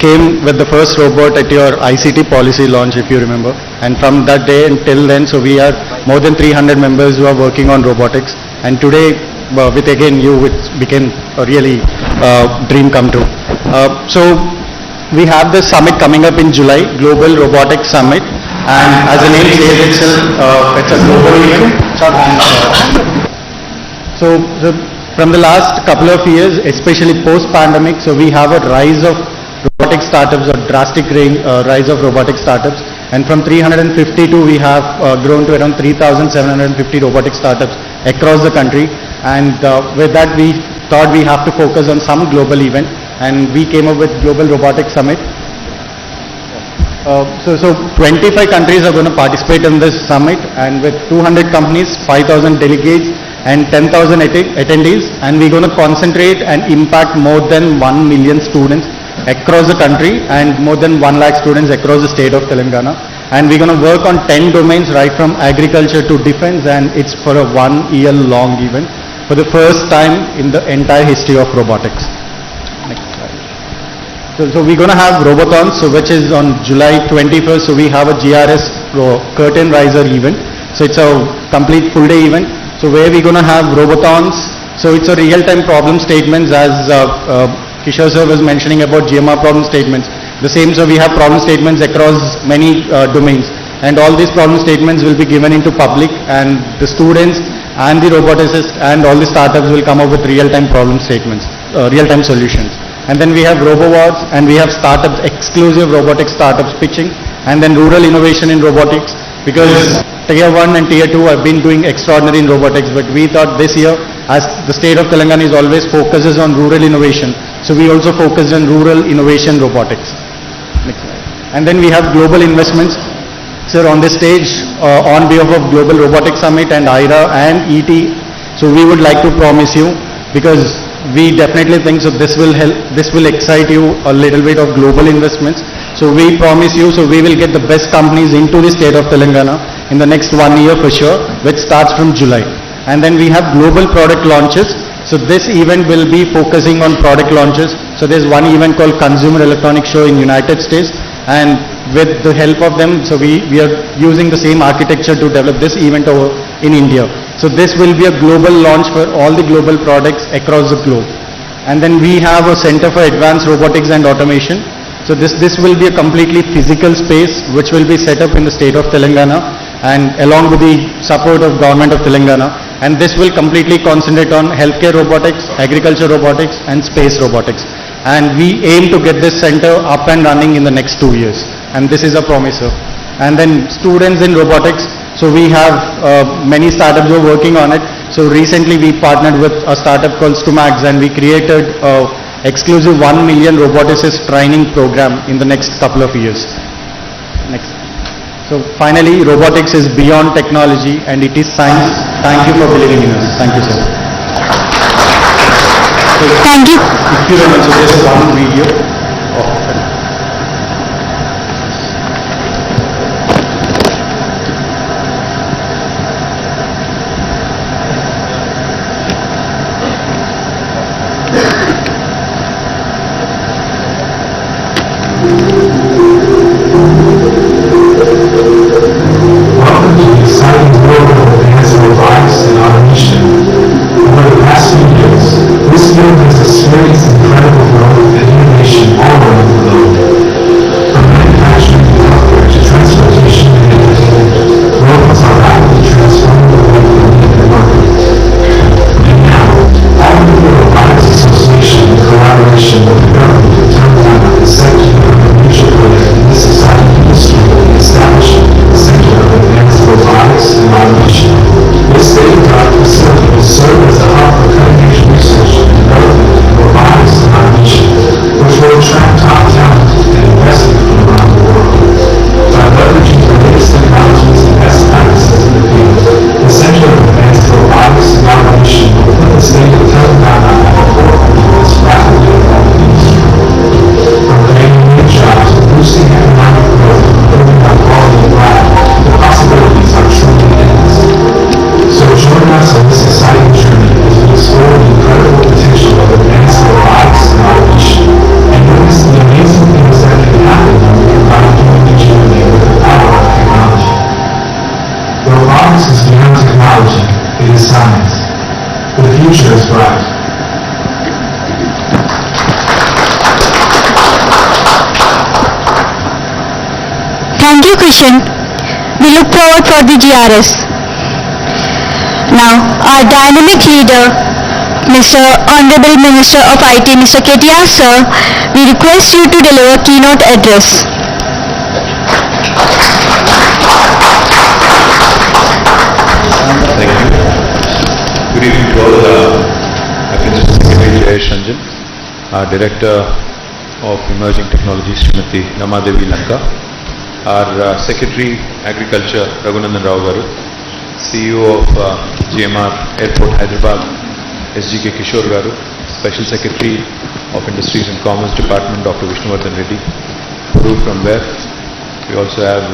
came with the first robot at your ICT policy launch, if you remember. And from that day until then, so we are more than 300 members who are working on robotics. And today, with again you, it became a really dream come true. So we have this summit coming up in July, Global Robotics Summit. And as the name says itself, it's a global event. So from the last couple of years, especially post-pandemic, so we have a rise of robotic startups, a drastic rise of robotic startups. And from 352, we have grown to around 3,750 robotic startups across the country. And with that, we thought we have to focus on some global event, and we came up with Global Robotics Summit. So 25 countries are going to participate in this summit, and with 200 companies, 5,000 delegates, and 10,000 attendees, and we're going to concentrate and impact more than 1 million students across the country and more than 1 lakh students across the state of Telangana. And we're going to work on 10 domains right from agriculture to defense, and it's for a 1 year long event for the first time in the entire history of robotics. Next slide. So we're going to have Robothons, which is on July 21st. So we have a GRS curtain riser event. So it's a complete full day event. So where we're going to have Robothons. So it's a real-time problem statements, as Kishore sir was mentioning about GMR problem statements. The same, so we have problem statements across many domains, and all these problem statements will be given into public, and the students and the roboticists and all the startups will come up with real-time problem statements, real-time solutions. And then we have RoboWads, and we have startups, exclusive robotic startups pitching, and then rural innovation in robotics, because Tier 1 and Tier 2 have been doing extraordinary in robotics, but we thought this year, as the state of Telangana is always focuses on rural innovation, so we also focused on rural innovation robotics. Next slide. And then we have global investments. Sir, on this stage, on behalf of Global Robotics Summit and IRA and ET, so we would like to promise you, because we definitely think so this will help, this will excite you a little bit of global investments. So we promise you, so we will get the best companies into the state of Telangana in the next 1 year for sure, which starts from July. And then we have global product launches. So this event will be focusing on product launches. So there's one event called Consumer Electronics Show in United States, and with the help of them, so we are using the same architecture to develop this event over in India. So this will be a global launch for all the global products across the globe. And then we have a Center for Advanced Robotics and Automation. So this will be a completely physical space which will be set up in the state of Telangana, and along with the support of government of Telangana. And this will completely concentrate on healthcare robotics, agriculture robotics, and space robotics. And we aim to get this center up and running in the next 2 years. And this is a promise, sir. And then students in robotics. So we have many startups who are working on it. So recently we partnered with a startup called Stumax, and we created exclusive 1 million roboticist training program in the next couple of years. Next. So finally, robotics is beyond technology and it is science. Thank you for believing in us. Thank you, sir. So, Thank you. if you remember, so there's one video of Welcome to the exciting world of advanced robotics and automation. Over the past few years, this field has experienced incredible growth and innovation all around the globe. From manufacturing to healthcare to transportation and entertainment, robots are rapidly transforming the way we live and work. And now, all of the Robotics Association, in collaboration with the government of Telangana, is set to become a major player in this exciting industry and establishing the Center of Advanced Robotics and Automation. This state-of-the-art facility will serve as a hub for cutting-edge research and development in robotics and automation, which will attract top talent and investment from around the world. By leveraging the latest technologies and best practices in the field, the Center of Advanced Robotics and Automation will put the state of Telangana at the forefront of this rapidly evolving industry. From creating new jobs to boosting economic growth and building our quality of life, the possibilities are truly endless. So join us on this exciting journey as we explore the incredible potential of advanced robotics and automation, and witness the amazing things that can happen when we combine human ingenuity with the power of technology. Robotics is beyond technology, it is science. The future is bright. Thank you, Krishan. We look forward for the GRS. Now, our dynamic leader, Mr. Honorable Minister of IT, Mr. KTR sir, we request you to deliver keynote address. you all. Our Principal Secretary Jayesh Ranjan, our Director of Emerging Technologies Srimati Ramadevi Lanka, our Secretary Agriculture Raghunandan Rao Garu, CEO of GMR Airport Hyderabad SGK Kishore Garu, Special Secretary of Industries and Commerce Department Dr. Vishnuvardhan Reddy, Puru from WEF. We also have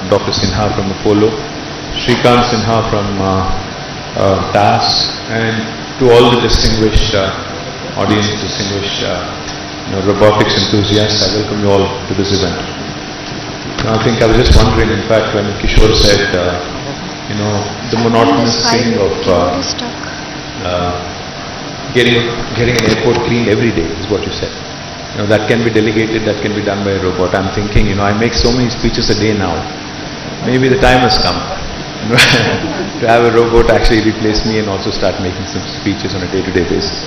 Dr. Sinha from Apollo, Shrikant Sinha from TAS, and to all the distinguished audience, distinguished robotics enthusiasts, I welcome you all to this event. Now, I think I was just wondering, in fact, when Kishore said, the monotonous thing of getting an airport cleaned every day is what you said. That can be delegated, that can be done by a robot. I'm thinking, I make so many speeches a day now. Maybe the time has come to have a robot actually replace me and also start making some speeches on a day-to-day basis.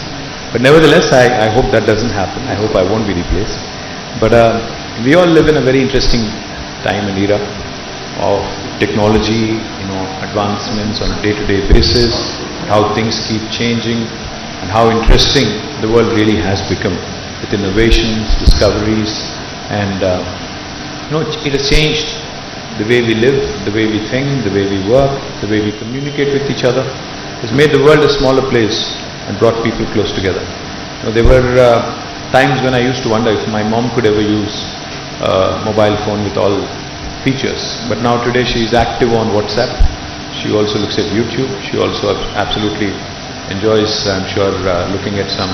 But nevertheless, I hope that doesn't happen. I hope I won't be replaced. But we all live in a very interesting time and era of technology, advancements on a day-to-day basis, how things keep changing, and how interesting the world really has become with innovations, discoveries, and it has changed the way we live, the way we think, the way we work, the way we communicate with each other. It's made the world a smaller place and brought people close together. There were times when I used to wonder if my mom could ever use a mobile phone with all features. But now today she is active on WhatsApp. She also looks at YouTube. She also absolutely enjoys, I'm sure, looking at some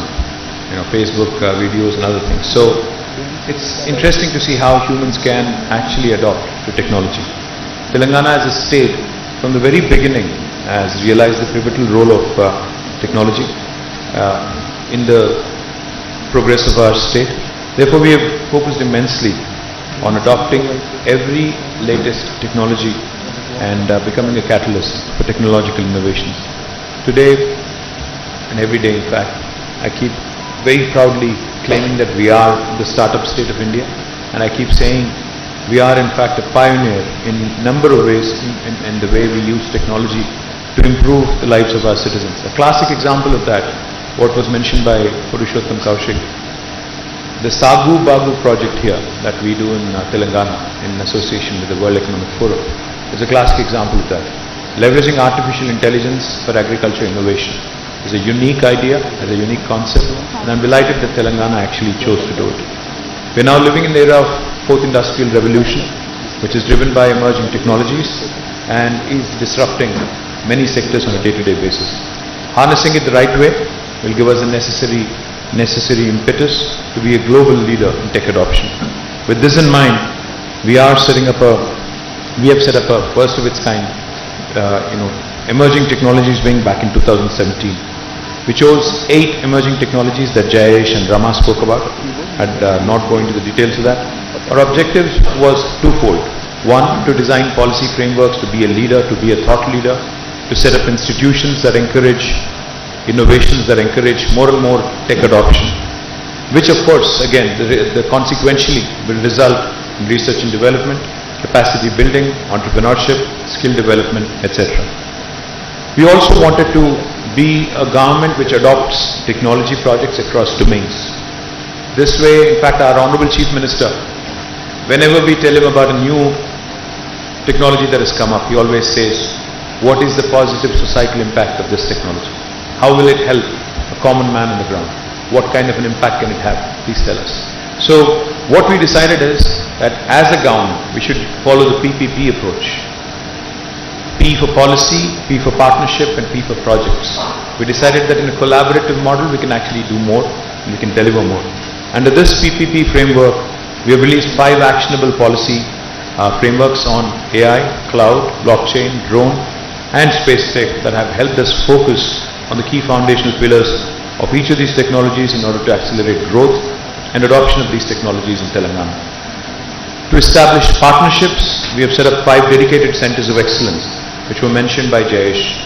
Facebook videos and other things. So it's interesting to see how humans can actually adopt to technology. Telangana as a state, from the very beginning, has realized the pivotal role of technology in the progress of our state. Therefore, we have focused immensely on adopting every latest technology and becoming a catalyst for technological innovations. Today and every day, in fact, I keep very proudly claiming that we are the startup state of India, and I keep saying we are in fact a pioneer in a number of ways in the way we use technology to improve the lives of our citizens. A classic example of that, what was mentioned by Purushottam Kaushik, the Sagu Bagu project here that we do in Telangana in association with the World Economic Forum is a classic example of that. Leveraging artificial intelligence for agriculture innovation is a unique idea, is a unique concept, and I'm delighted that Telangana actually chose to do it. We're now living in the era of fourth industrial revolution, which is driven by emerging technologies and is disrupting many sectors on a day-to-day basis. Harnessing it the right way will give us a necessary impetus to be a global leader in tech adoption. With this in mind, we have set up a first of its kind, emerging technologies wing back in 2017. We chose 8 emerging technologies that Jayesh and Rama spoke about. I'd not go into the details of that. Our objective was twofold. One, to design policy frameworks to be a leader, to be a thought leader, to set up institutions that encourage innovations, that encourage more and more tech adoption, which of course, again, the consequentially will result in research and development, capacity building, entrepreneurship, skill development, etc. We also wanted to be a government which adopts technology projects across domains. This way, in fact, our Honorable Chief Minister, whenever we tell him about a new technology that has come up, he always says, what is the positive societal impact of this technology? How will it help a common man on the ground? What kind of an impact can it have? Please tell us. So, what we decided is that as a government, we should follow the PPP approach. P for policy, P for partnership, and P for projects. We decided that in a collaborative model, we can actually do more, and we can deliver more. Under this PPP framework, we have released 5 actionable policy frameworks on AI, cloud, blockchain, drone, and space tech that have helped us focus on the key foundational pillars of each of these technologies in order to accelerate growth and adoption of these technologies in Telangana. To establish partnerships, we have set up 5 dedicated centers of excellence, which were mentioned by Jayesh.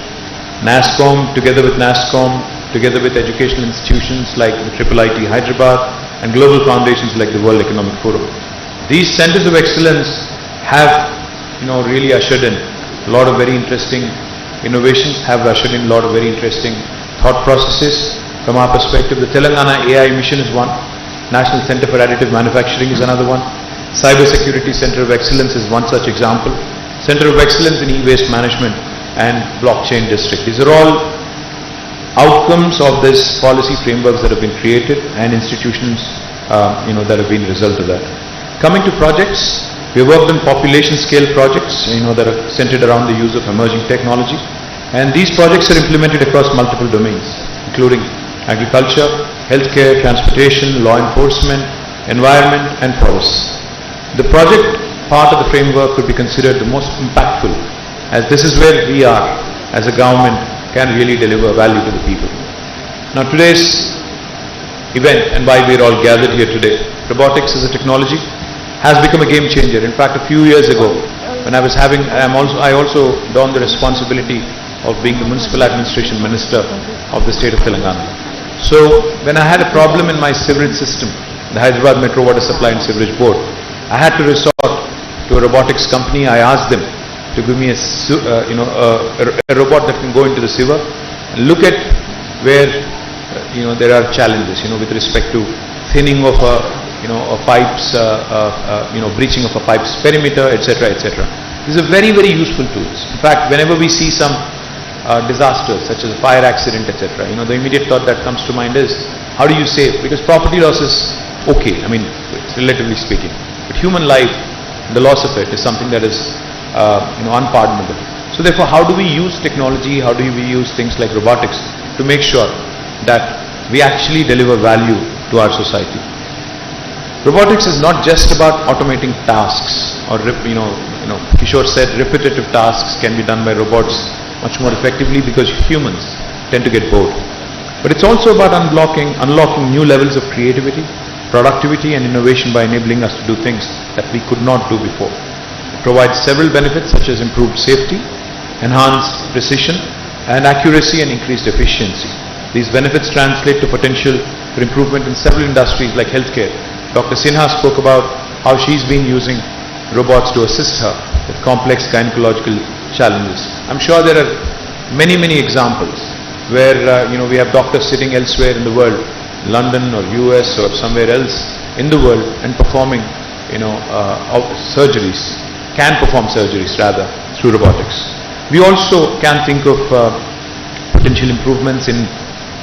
NASSCOM, together with educational institutions like the IIIT Hyderabad and global foundations like the World Economic Forum. These centers of excellence have, really ushered in a lot of very interesting innovations, have ushered in a lot of very interesting thought processes. From our perspective, the Telangana AI mission is one. National Center for Additive Manufacturing is another one. Cyber Security Center of Excellence is one such example. Center of Excellence in E-Waste Management and Blockchain District. These are all outcomes of this policy frameworks that have been created and institutions that have been a result of that. Coming to projects, we have worked on population scale projects that are centered around the use of emerging technology, and these projects are implemented across multiple domains including agriculture, healthcare, transportation, law enforcement, environment and forests. The project part of the framework could be considered the most impactful, as this is where we are as a government can really deliver value to the people. Now today's event and why we are all gathered here today, robotics as a technology has become a game changer. In fact, a few years ago, when I also donned the responsibility of being the municipal administration minister of the state of Telangana. So when I had a problem in my sewerage system, the Hyderabad Metro Water Supply and Sewerage Board, I had to resort to a robotics company. I asked them to give me a robot that can go into the sewer and look at where there are challenges with respect to thinning of pipes, breaching of a pipe's perimeter, etc., etc. These are very, very useful tools. In fact, whenever we see some disasters such as a fire accident, etc., the immediate thought that comes to mind is how do you save? Because property loss is okay, relatively speaking, but human life, the loss of it is something that is unpardonable. So therefore, how do we use technology, how do we use things like robotics to make sure that we actually deliver value to our society? Robotics is not just about automating tasks, or Kishore said repetitive tasks can be done by robots much more effectively because humans tend to get bored. But it's also about unlocking new levels of creativity, productivity and innovation by enabling us to do things that we could not do before. Provides several benefits such as improved safety, enhanced precision and accuracy and increased efficiency. These benefits translate to potential for improvement in several industries like healthcare. Dr. Sinha spoke about how she's been using robots to assist her with complex gynecological challenges. I'm sure there are many, many examples where we have doctors sitting elsewhere in the world, London or US or somewhere else in the world, and performing surgeries. Can perform surgeries rather through robotics. We also can think of potential improvements in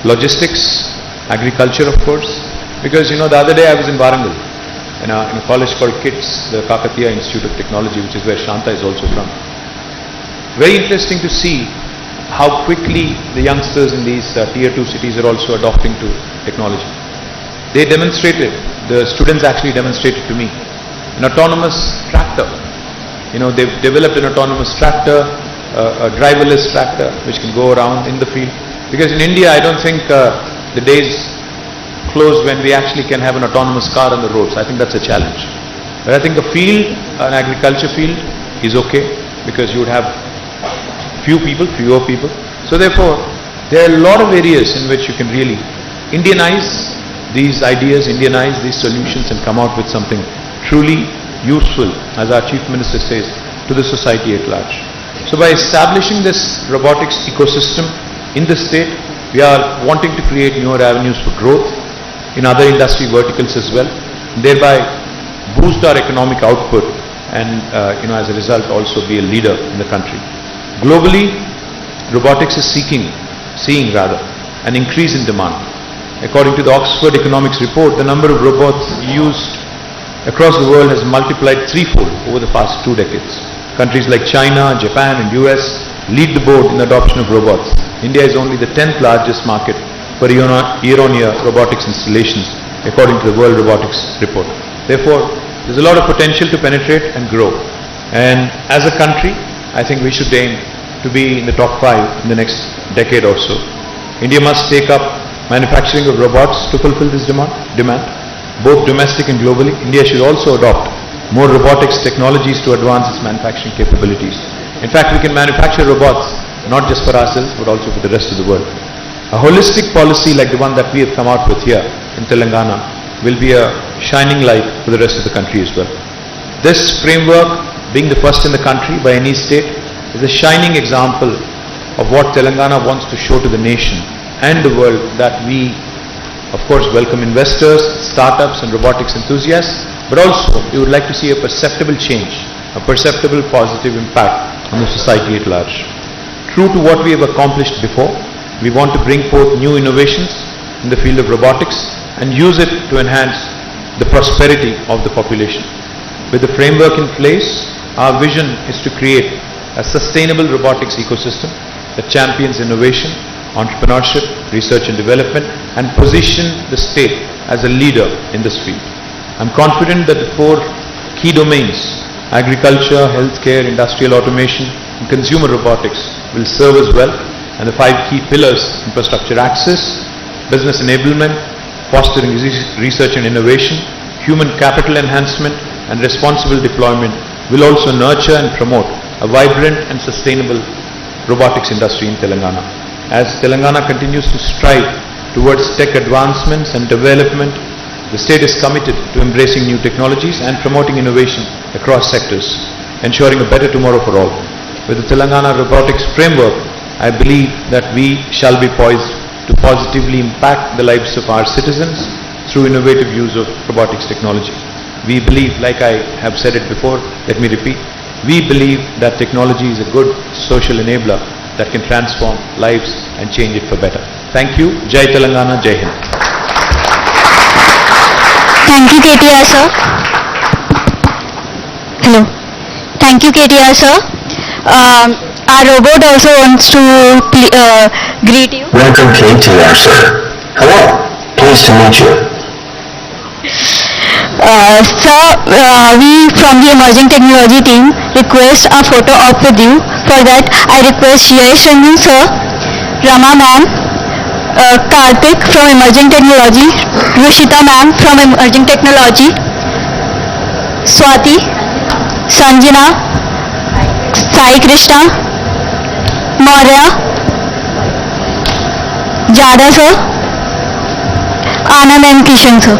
logistics, agriculture of course, because the other day I was in Warangal in a college called KITS, the Kakatiya Institute of Technology, which is where Shanta is also from. Very interesting to see how quickly the youngsters in these tier 2 cities are also adopting to technology. The students actually demonstrated to me an autonomous tractor. They've developed an autonomous tractor, a driverless tractor which can go around in the field. Because in India, I don't think the days close when we actually can have an autonomous car on the roads. I think that's a challenge. But I think a field, an agriculture field, is okay because you would have fewer people. So therefore, there are a lot of areas in which you can really Indianize these ideas, Indianize these solutions and come out with something truly useful, as our Chief Minister says, to the society at large. So by establishing this robotics ecosystem in the state, we are wanting to create newer avenues for growth in other industry verticals as well, thereby boost our economic output and as a result also be a leader in the country. Globally, robotics is seeing an increase in demand. According to the Oxford Economics report, the number of robots used across the world has multiplied threefold over the past 2 decades. Countries like China, Japan and US lead the board in the adoption of robots. India is only the 10th largest market for year-on-year robotics installations according to the World Robotics report. Therefore, there's a lot of potential to penetrate and grow. And as a country, I think we should aim to be in the top 5 in the next decade or so. India must take up manufacturing of robots to fulfill this demand, both domestic and globally. India should also adopt more robotics technologies to advance its manufacturing capabilities. In fact, we can manufacture robots not just for ourselves but also for the rest of the world. A holistic policy like the one that we have come out with here in Telangana will be a shining light for the rest of the country as well. This framework, being the first in the country by any state, is a shining example of what Telangana wants to show to the nation and the world that we, of course, welcome investors, startups and robotics enthusiasts, but also we would like to see a perceptible change, a perceptible positive impact on the society at large. True to what we have accomplished before, we want to bring forth new innovations in the field of robotics and use it to enhance the prosperity of the population. With the framework in place, our vision is to create a sustainable robotics ecosystem that champions innovation, entrepreneurship, research and development, and position the state as a leader in this field. I'm confident that the 4 key domains, agriculture, healthcare, industrial automation, and consumer robotics, will serve us well, and the 5 key pillars, infrastructure access, business enablement, fostering research and innovation, human capital enhancement, and responsible deployment, will also nurture and promote a vibrant and sustainable robotics industry in Telangana. As Telangana continues to strive towards tech advancements and development, the state is committed to embracing new technologies and promoting innovation across sectors, ensuring a better tomorrow for all. With the Telangana Robotics Framework, I believe that we shall be poised to positively impact the lives of our citizens through innovative use of robotics technology. We believe, like I have said it before, let me repeat, we believe that technology is a good social enabler that can transform lives and change it for better. Thank you. Jai Telangana, Jai Hind. Thank you, KTR sir. Hello. Thank you, KTR sir. Our robot also wants to greet you. Welcome KTR, sir. Hello. Pleased to meet you. Sir, we from the emerging technology team request a photo op with you. For that, I request Yash Ranjan sir, Rama ma'am, Karthik from emerging technology, Rushita ma'am from emerging technology, Swati, Sanjana, Sai Krishna, Maurya, Jada sir, Anand and Kishan sir.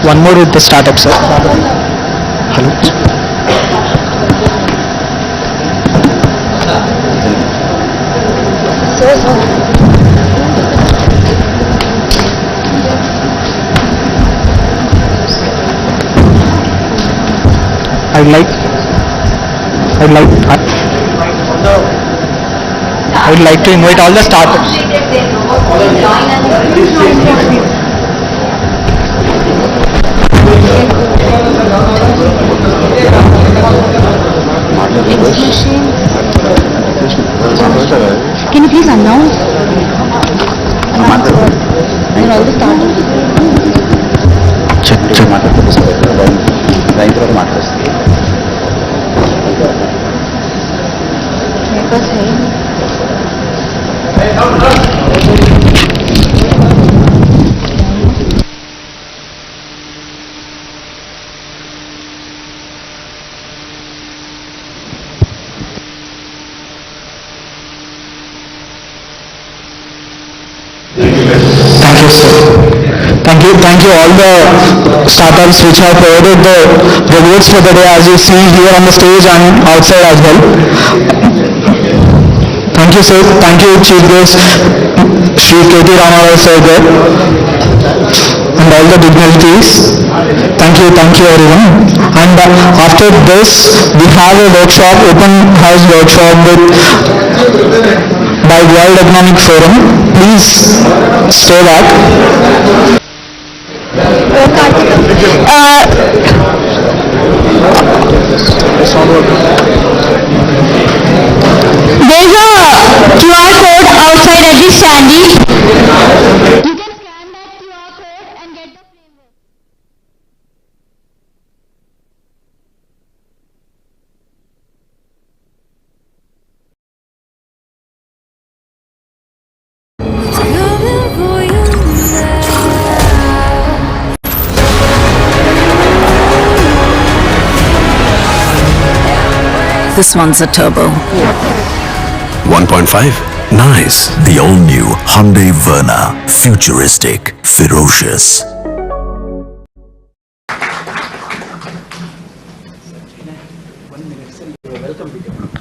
One more with the startup, sir. Hello. I'd like to invite all the startups. Can you please announce? And all the startups. मेरे पास है ही नहीं। Thank you all the startups which have provided the rewards for the day, as you see here on the stage and outside as well. Thank you sir, thank you Chief Guest Shri KT Ramarao sir there and all the dignitaries. Thank you everyone. And after this we have a workshop, open house workshop with by World Economic Forum. Please stay back. There's a QR code outside at the standee. You can scan that QR code and get the framework. This one's a turbo. 1.5? Nice. The all-new Hyundai Verna. Futuristic. Ferocious.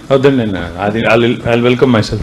Oh, then I'll welcome myself.